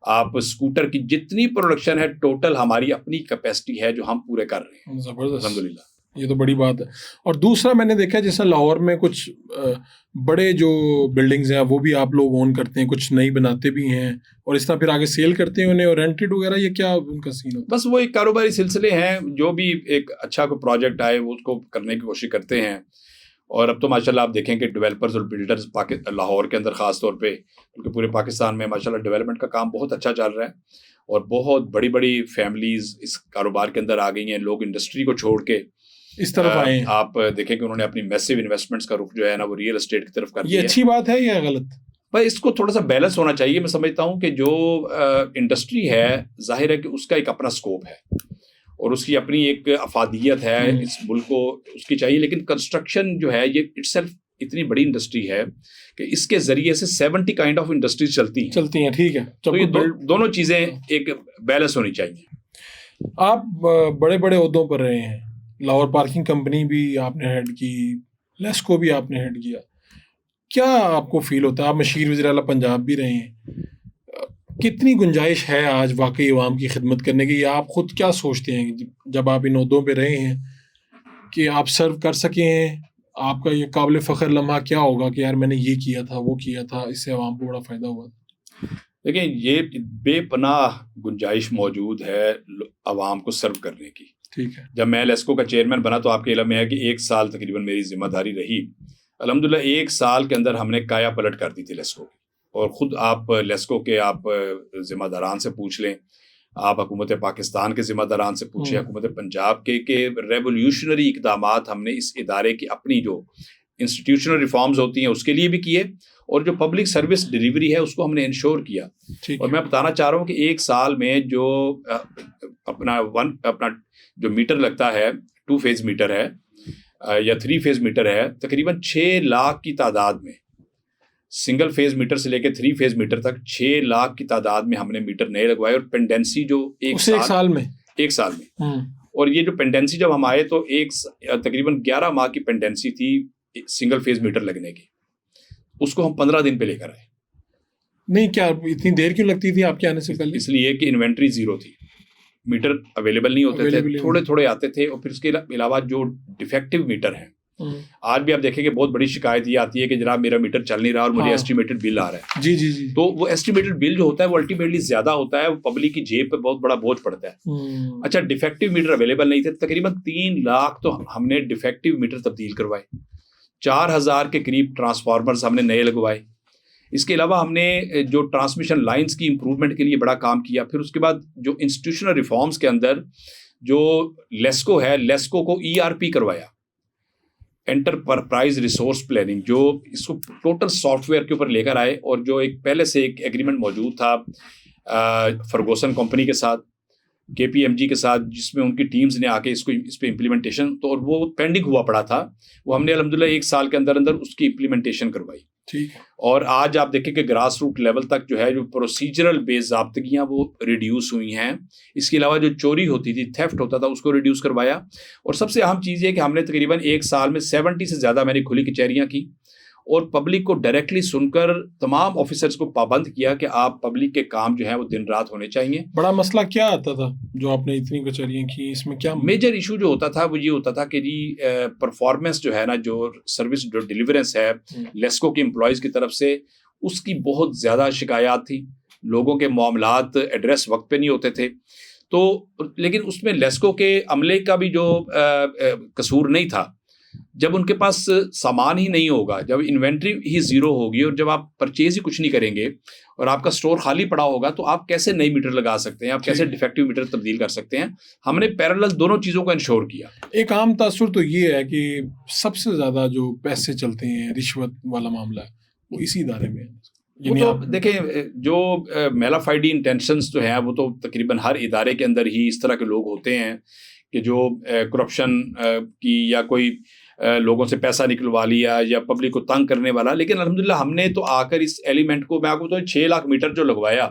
آپ اسکوٹر کی، جتنی پروڈکشن ہے ٹوٹل ہماری اپنی کیپیسٹی ہے جو ہم پورے کر رہے ہیں. زبردست، الحمدللہ. یہ تو بڑی بات ہے. اور دوسرا میں نے دیکھا جیسے لاہور میں کچھ بڑے جو بلڈنگز ہیں وہ بھی آپ لوگ اون کرتے ہیں، کچھ نئی بناتے بھی ہیں اور اس طرح پھر آگے سیل کرتے ہیں انہیں، اور رینٹڈ وغیرہ، یہ کیا ان کا سین ہوتا ہے؟ بس وہ ایک کاروباری سلسلے ہیں، جو بھی ایک اچھا کوئی پروجیکٹ آئے وہ اس کو کرنے کی کوشش کرتے ہیں. اور اب تو ماشاءاللہ آپ دیکھیں کہ ڈیولپرز اور بلڈرز لاہور کے اندر خاص طور پہ، کیونکہ پورے پاکستان میں ماشاءاللہ ڈیولپمنٹ کا کام بہت اچھا چل رہا ہے اور بہت بڑی بڑی فیملیز اس کاروبار کے اندر آ گئی ہیں. لوگ انڈسٹری کو چھوڑ کے اس طرف آئے ہیں. آپ دیکھیں کہ انہوں نے اپنی میسیو انویسٹمنٹس کا رخ جو ہے نا وہ ریئل اسٹیٹ کی طرف کر دیا. یہ اچھی بات ہے یا غلط؟ بھائی اس کو تھوڑا سا بیلنس ہونا چاہیے. میں سمجھتا ہوں کہ جو انڈسٹری ہے ظاہر ہے کہ اس کا ایک اپنا اسکوپ ہے اور اس کی اپنی ایک افادیت ہے اس ملک کو اس کی چاہیے، لیکن کنسٹرکشن جو ہے یہ اٹ سیلف اتنی بڑی انڈسٹری ہے کہ اس کے ذریعے سے 70 کائنڈ آف انڈسٹریز چلتی ہیں. ٹھیک ہے، تو یہ دونوں چیزیں ایک بیلنس ہونی چاہیے. آپ بڑے بڑے عہدوں پر رہے ہیں، لاہور پارکنگ کمپنی بھی آپ نے ہیڈ کی، لیسکو بھی آپ نے ہیڈ کیا، کیا آپ کو فیل ہوتا ہے؟ آپ مشیر وزیر اعلیٰ پنجاب بھی رہے ہیں، کتنی گنجائش ہے آج واقعی عوام کی خدمت کرنے کی؟ یا آپ خود کیا سوچتے ہیں جب آپ ان عہدوں پہ رہے ہیں کہ آپ سرو کر سکیں؟ آپ کا یہ قابل فخر لمحہ کیا ہوگا کہ یار میں نے یہ کیا تھا، وہ کیا تھا، اس سے عوام کو بڑا فائدہ ہوا؟ دیکھیں یہ بے پناہ گنجائش موجود ہے عوام کو سرو کرنے کی. ٹھیک ہے. جب میں لیسکو کا چیئرمین بنا تو آپ کے علم میں ہے کہ 1 سال تقریباً میری ذمہ داری رہی. الحمدللہ 1 سال کے اندر ہم نے کایا پلٹ کر دی تھی لیسکو کی. اور خود آپ لیسکو کے آپ ذمہ داران سے پوچھ لیں، آپ حکومت پاکستان کے ذمہ داران سے پوچھیں، حکومت پنجاب کے کہ ریولیوشنری اقدامات ہم نے اس ادارے کی اپنی جو انسٹیٹیوشنل ریفارمز ہوتی ہیں اس کے لیے بھی کیے، اور جو پبلک سروس ڈیلیوری ہے اس کو ہم نے انشور کیا. اور میں بتانا چاہ رہا ہوں کہ 1 سال میں جو اپنا جو میٹر لگتا ہے 2 فیز میٹر ہے یا 3 فیز میٹر ہے، تقریباً 6 لاکھ کی تعداد میں، سنگل فیز میٹر سے لے کے 3 فیز میٹر تک 6 لاکھ کی تعداد میں ہم نے میٹر نئے لگوائے. اور پینڈنسی جو ایک سال میں اور یہ جو پینڈنسی جب ہم آئے تو تقریباً 11 ماہ کی پینڈنسی تھی سنگل فیز میٹر لگنے کی، اس کو ہم 15 دن پہ لے کر آئے. نہیں، کیا اتنی دیر کیوں لگتی تھی آپ کے آنے سے پہلے؟ اس لیے کہ انوینٹری زیرو تھی، میٹر اویلیبل نہیں ہوتے تھے، تھوڑے تھوڑے آتے تھے. اور پھر اس کے علاوہ جو ڈیفیکٹو میٹر ہیں، آج بھی آپ دیکھیں کہ بہت بڑی شکایت یہ آتی ہے کہ جناب میرا میٹر چل نہیں رہا اور مجھے ایسٹیمیٹڈ بل آ رہا ہے. جی. تو وہ ایسٹیمیٹڈ بل جو ہوتا ہے وہ الٹیمیٹلی زیادہ ہوتا ہے، وہ پبلک کی جیب پہ بہت بڑا بوجھ پڑتا ہے. اچھا، ڈیفیکٹو میٹر اویلیبل نہیں تھے، تقریباً 3 لاکھ تو ہم نے ڈیفیکٹو میٹر تبدیل کروائے. 4000 کے قریب ٹرانسفارمرز ہم نے نئے لگوائے. اس کے علاوہ ہم نے جو ٹرانسمیشن لائنز کی امپروومنٹ کے لیے بڑا کام کیا. پھر اس کے بعد جو انسٹیٹیوشنل ریفارمز کے اندر جو لیسکو ہے، لیسکو کو ERP کروایا، انٹرپرائز ریسورس پلاننگ، جو اس کو ٹوٹل سافٹ ویئر کے اوپر لے کر آئے. اور جو ایک پہلے سے ایک ایگریمنٹ موجود تھا فرگوسن کمپنی کے ساتھ، KPMG کے ساتھ، جس میں ان کی ٹیمز نے آ کے اس پہ امپلیمنٹیشن، تو اور وہ پینڈنگ ہوا پڑا تھا، وہ ہم نے الحمدللہ 1 سال کے اندر اس کی امپلیمنٹیشن کروائی. ٹھیک ہے. اور آج آپ دیکھیں کہ گراس روٹ لیول تک جو ہے جو پروسیجرل بے ضابطگیاں وہ ریڈیوس ہوئی ہیں. اس کے علاوہ جو چوری ہوتی تھی، تھیفٹ ہوتا تھا، اس کو ریڈیوس کروایا. اور سب سے اہم چیز یہ کہ ہم نے تقریباً 1 سال میں 70 سے زیادہ میں نے کھلی کچہریاں کی اور پبلک کو ڈائریکٹلی سن کر تمام آفیسرز کو پابند کیا کہ آپ پبلک کے کام جو ہیں وہ دن رات ہونے چاہیے. بڑا مسئلہ کیا آتا تھا جو آپ نے اتنی کچہریاں کی؟ اس میں کیا میجر ایشو جو ہوتا تھا وہ یہ ہوتا تھا کہ جی پرفارمنس جو ہے نا، جو سروس جو ڈیلیورنس ہے لیسکو کے امپلائیز کی طرف سے، اس کی بہت زیادہ شکایات تھی. لوگوں کے معاملات ایڈریس وقت پہ نہیں ہوتے تھے. تو لیکن اس میں لیسکو کے عملے کا بھی جو قصور نہیں تھا. جب ان کے پاس سامان ہی نہیں ہوگا، جب انوینٹری ہی زیرو ہوگی اور جب آپ پرچیز ہی کچھ نہیں کریں گے اور آپ کا سٹور خالی پڑا ہوگا، تو آپ کیسے نئی میٹر لگا سکتے ہیں، آپ کیسے ڈیفیکٹو میٹر تبدیل کر سکتے ہیں؟ ہم نے پیرالل دونوں چیزوں کو انشور کیا. ایک عام تاثر تو یہ ہے کہ سب سے زیادہ جو پیسے چلتے ہیں، رشوت والا معاملہ ہے، وہ اسی ادارے میں ہے. وہ تو دیکھیں جو میلا فائڈی انٹینشنز جو ہیں وہ تو تقریباً ہر ادارے کے اندر ہی اس طرح کے لوگ ہوتے ہیں کہ جو کرپشن کی یا کوئی لوگوں سے پیسہ نکلوا لیا یا پبلک کو تنگ کرنے والا. لیکن الحمدللہ ہم نے تو آ کر اس ایلیمنٹ کو، میں آپ کو تو 6 لاکھ میٹر جو لگوایا،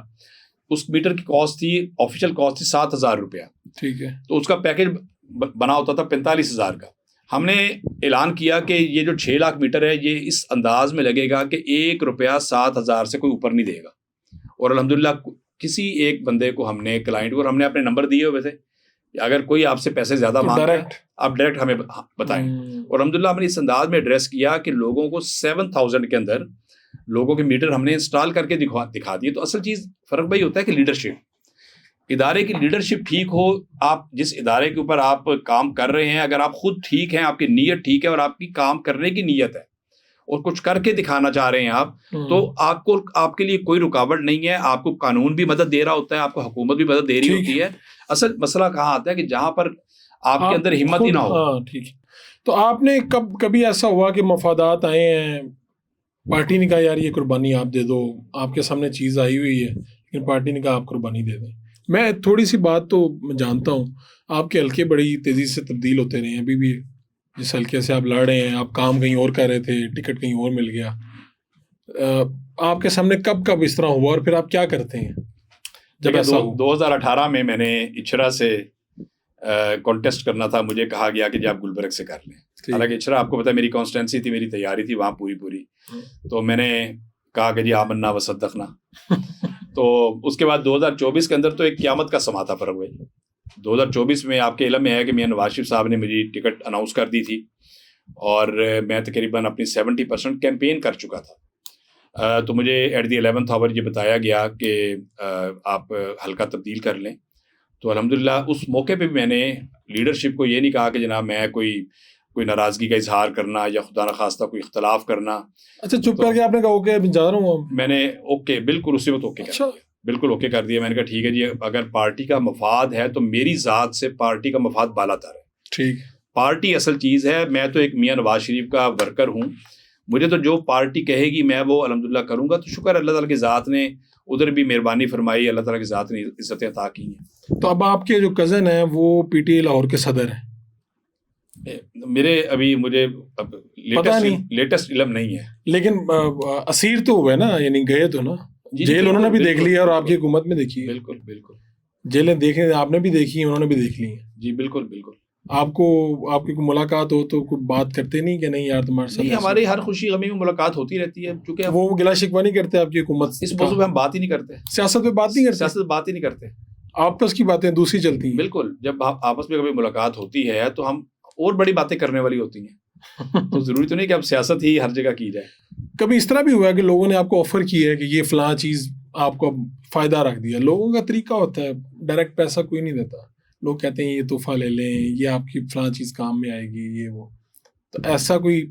اس میٹر کی کاسٹ تھی, آفیشیل کاسٹ تھی 7,000 روپیہ. ٹھیک ہے. تو اس کا پیکج بنا ہوتا تھا 45,000 کا. ہم نے اعلان کیا کہ یہ جو 6 لاکھ میٹر ہے یہ اس انداز میں لگے گا کہ 1 روپیہ 7,000 سے کوئی اوپر نہیں دے گا. اور الحمدللہ کسی ایک بندے کو ہم نے, کلائنٹ کو, اور ہم نے اپنے نمبر دیے ہوئے تھے, اگر کوئی آپ سے پیسے زیادہ مانگ رہا ہے آپ ڈائریکٹ ہمیں بتائیں. اور الحمدللہ ہم نے اس انداز میں ایڈریس کیا کہ لوگوں کو 7,000 کے اندر لوگوں کے میٹر ہم نے انسٹال کر کے دکھا دیے. تو اصل چیز فرق بھائی ہوتا ہے کہ لیڈرشپ, ادارے کی لیڈرشپ ٹھیک ہو. آپ جس ادارے کے اوپر آپ کام کر رہے ہیں, اگر آپ خود ٹھیک ہیں, آپ کی نیت ٹھیک ہے اور آپ کی کام کرنے کی نیت ہے اور کچھ کر کے دکھانا چاہ رہے ہیں آپ, تو آپ کے لیے کوئی رکاوٹ نہیں ہے. آپ کو قانون بھی مدد دے رہا ہوتا ہے, آپ کو حکومت بھی مدد دے رہی ہوتی ہے. اصل مسئلہ کہاں آتا ہے کہ جہاں پر آپ کے اندر ہمت ہی نہ ہو. ٹھیک ہے. تو آپ نے کبھی ایسا ہوا کہ مفادات آئے ہیں, پارٹی نے کہا یار یہ قربانی آپ دے دو, آپ کے سامنے چیز آئی ہوئی ہے لیکن پارٹی نے کہا آپ قربانی دے دیں؟ میں تھوڑی سی بات تو میں جانتا ہوں, آپ کے حلقے بڑی تیزی سے تبدیل ہوتے رہے ہیں. ابھی بھی جس حلقے سے آپ لڑ رہے ہیں, آپ کام کہیں اور کر رہے تھے, ٹکٹ کہیں اور مل گیا. آپ کے سامنے کب اس طرح ہوا اور پھر آپ کیا کرتے ہیں جب ایسا ہو؟ 2018 میں نے اچھرا سے کانٹیسٹ کرنا تھا. مجھے کہا گیا کہ جی آپ گلبرگ سے کر لیں. حالانکہ اچھرا آپ کو پتا ہے میری کانسٹینسی تھی, میری تیاری تھی وہاں پوری. تو میں نے کہا کہ جی آمنا و صدقنا. تو اس کے بعد 2024 کے اندر تو ایک قیامت کا سما تھا فرق بھائی. 2024 میں آپ کے علم میں ہے کہ میاں نواز شریف صاحب نے مجھے ٹکٹ اناؤنس کر دی تھی اور میں تقریباً اپنی 70% کیمپین کر چکا تھا. تو مجھے ایٹ دی 11th آور یہ بتایا گیا کہ آپ حلقہ تبدیل کر لیں. تو الحمدللہ اس موقع پہ بھی میں نے لیڈرشپ کو یہ نہیں کہا کہ جناب میں کوئی ناراضگی کا اظہار کرنا یا خدا نخواستہ کوئی اختلاف کرنا. اچھا, چپ کر کے آپ نے کہا اوکے ابھی جا رہا ہوں. میں نے اوکے بالکل اسی وقت اوکے کر دیا, بالکل اوکے کر دیا. میں نے کہا ٹھیک ہے جی, اگر پارٹی کا مفاد ہے تو میری ذات سے پارٹی کا مفاد بالا تر ہے. ٹھیک, پارٹی اصل چیز ہے. میں تو ایک میاں نواز شریف کا ورکر ہوں, مجھے تو جو پارٹی کہے گی میں وہ الحمدللہ کروں گا. تو شکر اللہ تعالیٰ کی ذات نے ادھر بھی مہربانی فرمائی, اللہ تعالیٰ کی ذات نے عزتیں عطا کی ہیں. تو اب آپ کے جو کزن ہیں وہ پی ٹی آئی لاہور کے صدر ہیں. میرے ابھی مجھے لیٹسٹ علم نہیں ہے, لیکن اسیر تو ہوئے نا, یعنی گئے تو نا جیل, انہوں نے بھی دیکھ لیا اور آپ کی حکومت میں دیکھی ہے. بالکل جیلیں دیکھیں آپ نے بھی دیکھی ہیں, انہوں نے بھی دیکھ لی ہیں. جی بالکل. آپ کی کوئی ملاقات ہو تو کوئی بات کرتے نہیں کہ نہیں یار تمہارے ساتھ؟ ہماری ہر خوشی غمی میں ملاقات ہوتی رہتی ہے, چونکہ وہ گلا شکوہ نہیں کرتے آپ کی حکومت اس موضوع پہ ہم بات ہی نہیں کرتے, سیاست پہ بات ہی نہیں کرتے, آپس کی باتیں دوسری چلتی ہیں. بالکل, جب آپس میں کبھی ملاقات ہوتی ہے تو ہم اور بڑی باتیں کرنے والی ہوتی ہیں. تو ضروری تو نہیں کہ اب سیاست ہی ہر جگہ کی جائے. کبھی اس طرح بھی ہوا ہے کہ لوگوں نے آپ کو آفر کیا ہے کہ یہ فلاں چیز آپ کو فائدہ رکھ دیا؟ لوگوں کا طریقہ ہوتا ہے, ڈائریکٹ پیسہ کوئی نہیں دیتا. لوگ کہتے ہیں یہ تحفہ لے لیں, یہ آپ کی فلاں چیز کام میں آئے گی, یہ وہ. تو ایسا کوئی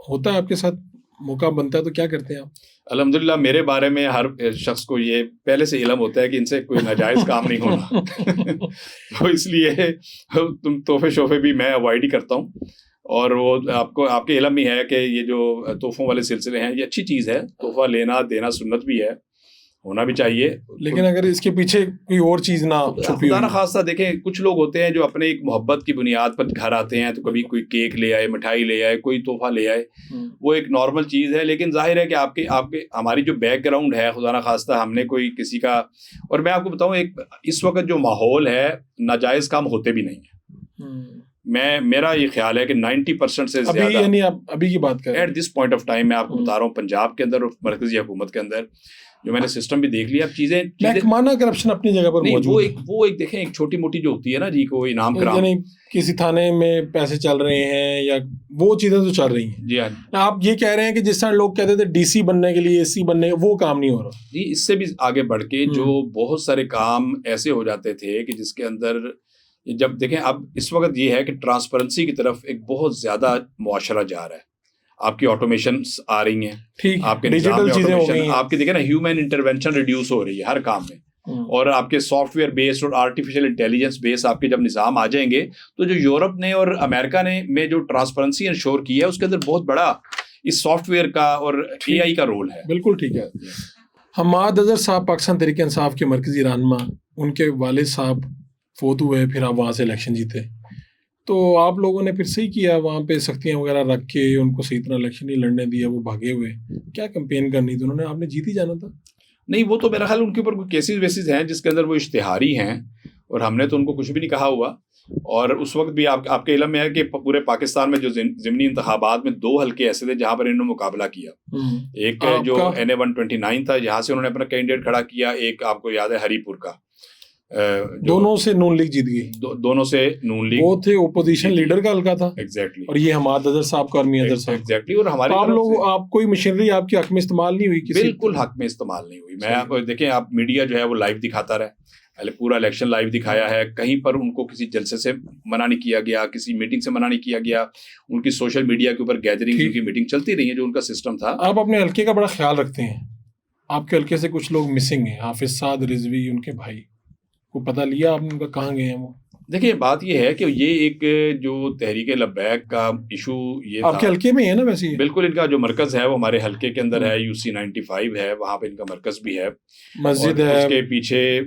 ہوتا ہے آپ کے ساتھ, موقع بنتا ہے تو کیا کرتے ہیں آپ؟ الحمدللہ میرے بارے میں ہر شخص کو یہ پہلے سے علم ہوتا ہے کہ ان سے کوئی ناجائز کام نہیں ہونا. تو اس لیے تم تحفے شوفے بھی میں اوائڈ ہی کرتا ہوں. اور وہ آپ کے علم ہی ہے کہ یہ جو تحفوں والے سلسلے ہیں یہ اچھی چیز ہے. تحفہ لینا دینا سنت بھی ہے, ہونا بھی چاہیے, لیکن اگر اس کے پیچھے کوئی اور چیز نہ چھپی ہو. خدا نخواستہ دیکھیں کچھ لوگ ہوتے ہیں جو اپنے ایک محبت کی بنیاد پر گھر آتے ہیں, تو کبھی کوئی کیک لے آئے, مٹھائی لے آئے, کوئی تحفہ لے آئے, وہ ایک نارمل چیز ہے. لیکن ظاہر ہے کہ آپ کے ہماری جو بیک گراؤنڈ ہے, خدا نخواستہ ہم نے کوئی کسی کا, اور میں آپ کو بتاؤں ایک اس وقت جو ماحول ہے ناجائز کام ہوتے بھی نہیں ہیں. میرا یہ خیال ہے کہ 90% سے زیادہ, یعنی آپ ابھی کی بات کریں at this point of time میں آپ کو بتا رہا ہوں, پنجاب کے اندر اور مرکزی حکومت کے اندر جو میں نے سسٹم بھی دیکھ لیا. اب چیزیں محکمانہ کرپشن اپنی جگہ پر موجود ہے. وہ ایک دیکھیں ایک چھوٹی موٹی جو ہوتی ہے نا جی, کوئی انعام کرام, یعنی کسی تھانے میں پیسے چل رہے ہیں یا وہ چیزیں تو چل رہی ہیں. جی ہاں, آپ یہ کہہ رہے ہیں کہ جس طرح لوگ کہتے تھے ڈی سی بننے کے لیے, اے سی بننے, وہ کام نہیں ہو رہا. جی اس سے بھی آگے بڑھ کے جو بہت سارے کام ایسے ہو جاتے تھے کہ جس کے اندر جب دیکھیں اب اس وقت یہ ہے کہ ٹرانسپیرنسی کی طرف ایک بہت زیادہ معاشرہ جا رہا ہے. آپ کی آٹومیشنس آ رہی ہیں, آپ کے ڈیجیٹل چیزیں ہو گئی, آپ کی دیکھیں نا ہیومن انٹرونشن ریڈیوس ہو رہی ہے ہر کام میں, اور آپ کے سافٹ ویئر بیسڈ اور آرٹیفیشیل انٹیلیجنس بیس آپ کے جب نظام آ جائیں گے, تو جو یورپ نے اور امریکہ نے میں جو ٹرانسپیرنسی انشور کی ہے اس کے اندر بہت بڑا اس سافٹ ویئر کا اور اے آئی کا رول ہے. بالکل ٹھیک ہے. حماد اظہر صاحب پاکستان تحریک انصاف کے مرکزی رہنما, ان کے والد صاحب فوت ہوئے, پھر آپ وہاں سے الیکشن جیتے, تو آپ لوگوں نے پھر صحیح کیا, وہاں پہ سختیاں وغیرہ رکھ کے ان کو صحیح طرح الیکشن نہیں لڑنے دیا, وہ بھاگے ہوئے. کیا کمپین کرنی تھی انہوں نے, آپ نے جیت ہی جانا تھا. نہیں وہ تو میرا خیال ان کے اوپر کوئی کیسز ویسز ہیں جس کے اندر وہ اشتہاری ہیں اور ہم نے تو ان کو کچھ بھی نہیں کہا ہوا. اور اس وقت بھی آپ کے علم میں ہے کہ پورے پاکستان میں جو ضمنی انتخابات میں 2 حلقے ایسے تھے جہاں پر انہوں نے مقابلہ کیا. ایک جو NA-129 تھا یہاں سے انہوں نے اپنا کینڈیڈیٹ کھڑا کیا, ایک آپ کو یاد ہے ہری پور کا, دونوں سے نون لیگ جیت گئی. دونوں سے نون لیگ, وہ تھے اپوزیشن لیڈر کا حلقہ تھا ایگزیکٹلی, اور یہ حماد اظہر صاحب کا اور میاں اظہر صاحب ایگزیکٹلی. اور ہمارے آپ کوئی مشینری آپ کے حق میں استعمال نہیں ہوئی کسی؟ بالکل حق میں استعمال نہیں ہوئی. میں آپ دیکھیں, آپ میڈیا جو ہے وہ لائیو دکھاتا رہے, پہلے پورا الیکشن لائیو دکھایا ہے, کہیں پر ان کو کسی جلسے سے منع نہیں کیا گیا, کسی میٹنگ سے منع نہیں کیا گیا, ان کی سوشل میڈیا کے اوپر گیدرنگ ان کی میٹنگ چلتی رہی ہے جو ان کا سسٹم تھا. آپ اپنے حلقے کا بڑا خیال رکھتے ہیں, آپ کے حلقے سے کچھ لوگ مسنگ ہیں, حافظ سعد رضوی ان کے بھائی, کو پتہ لیا آپ نے ان کا کہاں گئے ہیں وہ؟ دیکھیے بات یہ ہے کہ یہ ایک جو تحریک لبیک کا ایشو یہ آپ کے حلقے میں ہے نا ویسے؟ بالکل, ان کا جو مرکز ہے وہ ہمارے حلقے کے اندر ہے, UC-95 ہے, وہاں پہ ان کا مرکز بھی ہے, مسجد ہے, اس کے پیچھے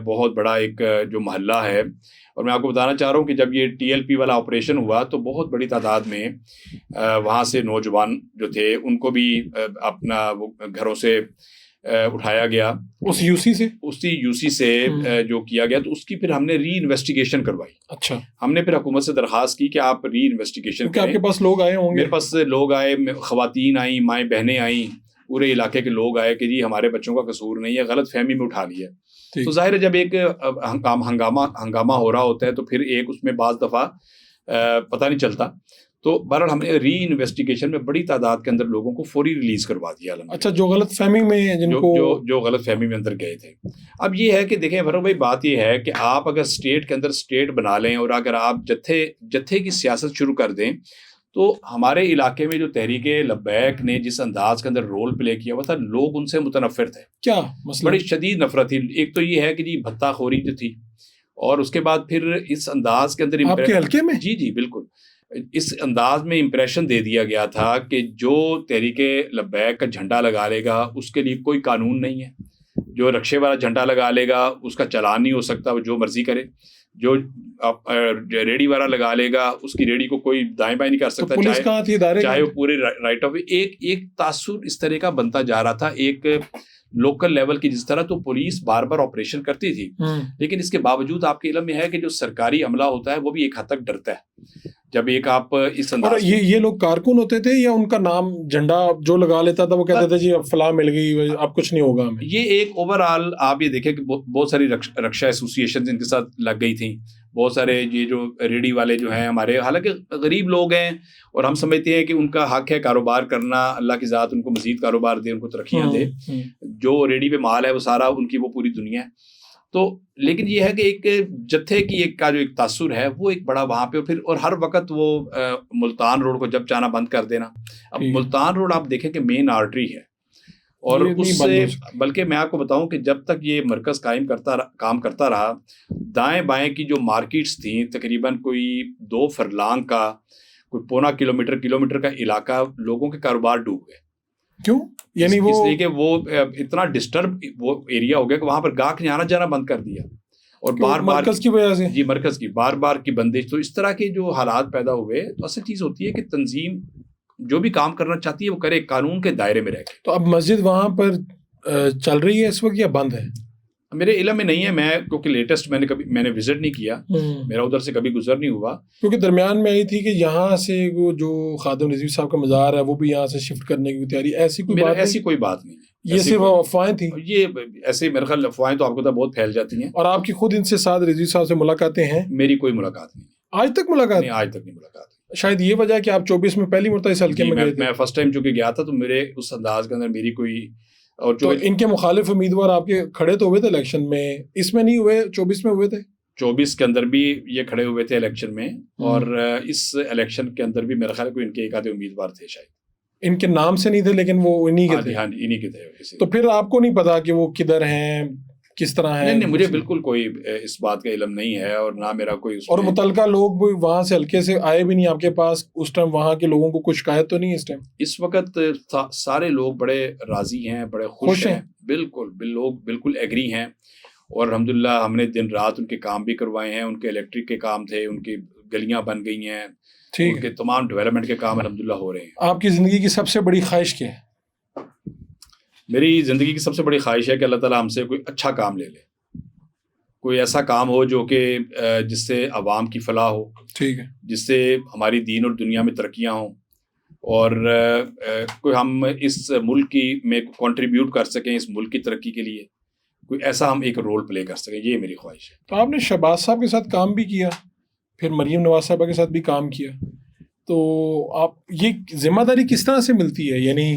بہت بڑا ایک جو محلہ ہے. اور میں آپ کو بتانا چاہ رہا ہوں کہ جب یہ TLP والا آپریشن ہوا تو بہت بڑی تعداد میں وہاں سے نوجوان جو تھے ان کو بھی اپنا وہ گھروں سے اٹھایا گیا, اسی UC سے جو کیا گیا, تو اس کی پھر ہم نے ری انویسٹیگیشن کروائی. اچھا, ہم نے پھر حکومت سے درخواست کی کہ آپ ری انویسٹیگیشن کریں. آپ کے پاس لوگ آئے ہوں گے؟ میرے پاس لوگ آئے, خواتین آئیں, مائیں بہنیں آئیں, پورے علاقے کے لوگ آئے کہ جی ہمارے بچوں کا قصور نہیں ہے, غلط فہمی میں اٹھا لیا. تو ظاہر ہے جب ایک ہنگامہ ہو رہا ہوتا ہے تو پھر ایک اس میں بعض دفعہ پتہ نہیں چلتا. تو بہرحال ہم نے ری انویسٹیگیشن میں بڑی تعداد کے اندر لوگوں کو فوری ریلیز کروا دیا. اچھا, جو غلط فہمی میں جو غلط فہمی میں اندر گئے تھے. اب یہ ہے کہ دیکھیں فاروق بھائی, بات یہ ہے کہ آپ اگر اسٹیٹ کے اندر اسٹیٹ بنا لیں اور اگر آپ جتھے کی سیاست شروع کر دیں, تو ہمارے علاقے میں جو تحریک لبیک نے جس انداز کے اندر رول پلے کیا ہوا تھا, لوگ ان سے متنفر تھے. کیا مسئلہ؟ بڑی شدید نفرت تھی. ایک تو یہ ہے کہ جی بھتہ خوری جو تھی, اور اس کے بعد پھر اس انداز کے اندر آپ کے حلقے میں جی بالکل اس انداز میں امپریشن دے دیا گیا تھا کہ جو تحریک لبیک کا جھنڈا لگا لے گا اس کے لیے کوئی قانون نہیں ہے, جو رکشے والا جھنڈا لگا لے گا اس کا چلان نہیں ہو سکتا, وہ جو مرضی کرے, جو ریڈی والا لگا لے گا اس کی ریڈی کو کوئی دائیں بائیں نہیں کر سکتا, چاہے وہ پورے رائٹ آف. ایک تاثر اس طرح کا بنتا جا رہا تھا ایک لوکل لیول کی, جس طرح تو پولیس بار بار آپریشن کرتی تھی, لیکن اس کے باوجود آپ کے علم میں ہے کہ جو سرکاری عملہ ہوتا ہے وہ بھی ایک حد تک ڈرتا ہے. جب ایک آپ اس انداز یہ لوگ کارکن ہوتے تھے یا ان کا نام جھنڈا جو لگا لیتا تھا وہ کہتے تھے جی اب فلاں مل گئی, اب کچھ نہیں ہوگا ہمیں؟ یہ ایک اوور آل آپ یہ دیکھیں کہ بہت ساری رکشا ایسوسیشن ان کے ساتھ لگ گئی تھیں, بہت سارے یہ جو ریڈی والے جو ہیں ہمارے, حالانکہ غریب لوگ ہیں اور ہم سمجھتے ہیں کہ ان کا حق ہے کاروبار کرنا, اللہ کی ذات ان کو مزید کاروبار دے, ان کو ترقیاں دے, جو ریڈی پہ مال ہے وہ سارا ان کی وہ پوری دنیا ہے. تو لیکن یہ ہے کہ ایک جتھے کی ایک کا جو ایک تاثر ہے وہ ایک بڑا وہاں پہ, پھر اور ہر وقت وہ ملتان روڈ کو جب چانا بند کر دینا. اب ملتان روڈ آپ دیکھیں کہ مین آرٹری ہے, اور اس سے بلکہ میں آپ کو بتاؤں کہ جب تک یہ مرکز کام کرتا رہا, دائیں بائیں کی جو مارکیٹس تھیں تقریباً کوئی 2 فرلانگ کا, کوئی 0.25 کلومیٹر کا علاقہ لوگوں کے کاروبار ڈوب گئے. کیوں؟ یعنی وہ اس لیے کہ وہ اتنا ڈسٹرب وہ ایریا ہو گیا کہ وہاں پر گاہک نے آنا جانا بند کر دیا, اور بار بار مرکز کی وجہ سے, جی مرکز کی بار بار کی بندش. تو اس طرح کے جو حالات پیدا ہوئے, تو اصل چیز ہوتی ہے کہ تنظیم جو بھی کام کرنا چاہتی ہے وہ کرے قانون کے دائرے میں رہ کے. تو اب مسجد وہاں پر چل رہی ہے اس وقت یا بند ہے؟ میرے علم میں نہیں ہے, میں کیونکہ لیٹسٹ میں نے وزٹ نہیں کیا, میرا ادھر سے کبھی گزر نہیں ہوا. کیونکہ درمیان میں آئی تھی کہ یہاں سے وہ جو خادم رضوی صاحب کا مزار ہے وہ بھی یہاں سے شفٹ کرنے کی تیاری, ایسی کوئی بات نہیں. یہ صرف افواہیں تھیں. یہ ایسے میرے خیال افواہیں تو آپ کو بہت پھیل جاتی ہیں. اور آپ کی خود ان سے سعد رضوی صاحب سے ملاقاتیں ہیں؟ میری کوئی ملاقات نہیں. آج تک ملاقات نہیں؟ آج تک نہیں ملاقات. شاید یہ وجہ کہ آپ 24 میں پہلی مرتبہ اس حلقے میں گئے تھے. میں فرسٹ ٹائم چونکہ گیا تھا, تو میرے اس انداز کے اندر میری کوئی, اور تو ان کے مخالف امیدوار آپ کے کھڑے تو ہوئے تھے الیکشن میں, اس میں نہیں ہوئے, 24 میں ہوئے تھے. 24 کے اندر بھی یہ کھڑے ہوئے تھے الیکشن میں, اور اس الیکشن کے اندر بھی میرا خیال کوئی ان کے ایک آدھے امیدوار تھے, شاید ان کے نام سے نہیں تھے لیکن وہ انہی کے تھے. ہاں انہی کے تھے. تو پھر آپ کو نہیں پتا کہ وہ کدھر ہیں, کس طرح ہے؟ نہیں, مجھے بالکل کوئی اس بات کا علم نہیں ہے, اور نہ میرا کوئی. اور متعلقہ لوگ بھی وہاں سے ہلکے سے آئے بھی نہیں آپ کے پاس اس ٹائم, وہاں کے لوگوں کو کچھ شکایت تو نہیں اس ٹائم؟ اس وقت سارے لوگ بڑے راضی ہیں, بڑے خوش ہیں. بالکل لوگ بالکل ایگری ہیں, اور الحمدللہ ہم نے دن رات ان کے کام بھی کروائے ہیں. ان کے الیکٹرک کے کام تھے, ان کی گلیاں بن گئی ہیں, ان کے تمام ڈیولپمنٹ کے کام الحمدللہ ہو رہے ہیں. آپ کی زندگی کی سب سے بڑی خواہش کیا ہے؟ میری زندگی کی سب سے بڑی خواہش ہے کہ اللہ تعالیٰ ہم سے کوئی اچھا کام لے لے, کوئی ایسا کام ہو جو کہ جس سے عوام کی فلاح ہو, ٹھیک ہے, جس سے ہماری دین اور دنیا میں ترقیاں ہوں, اور کوئی ہم اس ملک کی میں کنٹریبیوٹ کر سکیں اس ملک کی ترقی کے لیے, کوئی ایسا ہم ایک رول پلے کر سکیں, یہ میری خواہش ہے. تو آپ نے شہباز صاحب کے ساتھ کام بھی کیا, پھر مریم نواز صاحبہ کے ساتھ بھی کام کیا, تو آپ یہ ذمہ داری کس طرح سے ملتی ہے؟ یعنی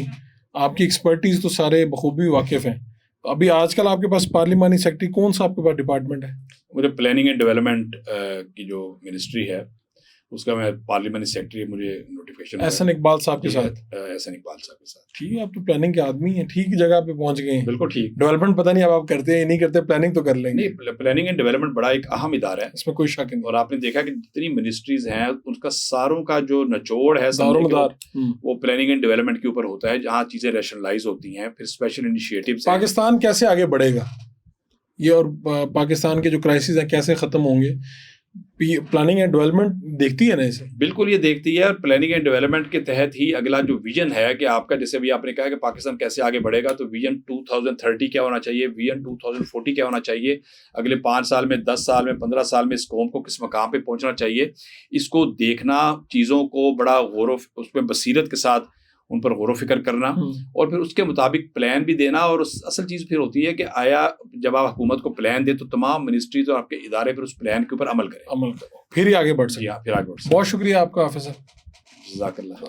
آپ کی ایکسپرٹیز تو سارے بخوبی واقف ہیں, ابھی آج کل آپ کے پاس پارلیمانی سیکرٹری کون سا آپ کے پاس ڈپارٹمنٹ ہے؟ مجھے پلاننگ اینڈ ڈیولپمنٹ کی جو منسٹری ہے اس کا میں پارلیمانی سیکرٹری, مجھے نوٹیفیکیشن احسن اقبال صاحب کے ساتھ. احسن اقبال صاحب کے ساتھ. ٹھیک ہے, آپ تو پلاننگ کے آدمی ہیں, ٹھیک جگہ پہ پہنچ گئے ہیں. بالکل ٹھیک. ڈیولپمنٹ پتہ نہیں اب آپ کرتے ہیں نہیں کرتے, پلاننگ تو کر لیں گے. نہیں, پلاننگ اینڈ ڈیولپمنٹ بڑا ایک اہم ادارہ ہے, اس میں کوئی شک نہیں. اور آپ نے دیکھا کہ جتنی منسٹریز ہیں ان کا ساروں کا جو نچوڑ ہے دار و مدار وہ پلاننگ اینڈ ڈیولپمنٹ کے اوپر ہوتا ہے, جہاں چیزیں ریشنلائز ہوتی ہیں, پھر اسپیشل انیشیٹوز. پاکستان کیسے آگے بڑھے گا یہ, اور پاکستان کے جو کرائسس ہیں کیسے ختم ہوں گے, پلاننگ اینڈ ڈیولپمنٹ دیکھتی ہے نا اسے؟ بالکل یہ دیکھتی ہے, اور پلاننگ اینڈ ڈیولپمنٹ کے تحت ہی اگلا جو ویژن ہے کہ آپ کا, جیسے بھی آپ نے کہا کہ پاکستان کیسے آگے بڑھے گا, تو ویژن 2030 کیا ہونا چاہیے, ویژن 2040 کیا ہونا چاہیے, اگلے 5 سال میں, 10 سال میں, 15 سال میں اس قوم کو کس مقام پہ پہنچنا چاہیے, اس کو دیکھنا, چیزوں کو بڑا غور و اس میں بصیرت کے ساتھ ان پر غور و فکر کرنا, اور پھر اس کے مطابق پلان بھی دینا. اور اصل چیز پھر ہوتی ہے کہ آیا جب آپ حکومت کو پلان دیں تو تمام منسٹریز اور آپ کے ادارے پھر اس پلان کے اوپر عمل کریں, پھر ہی آگے بڑھ سکیں. پھر آگے بڑھ سکیں. بہت شکریہ آپ کا حافظ صاحب. جزاک اللہ.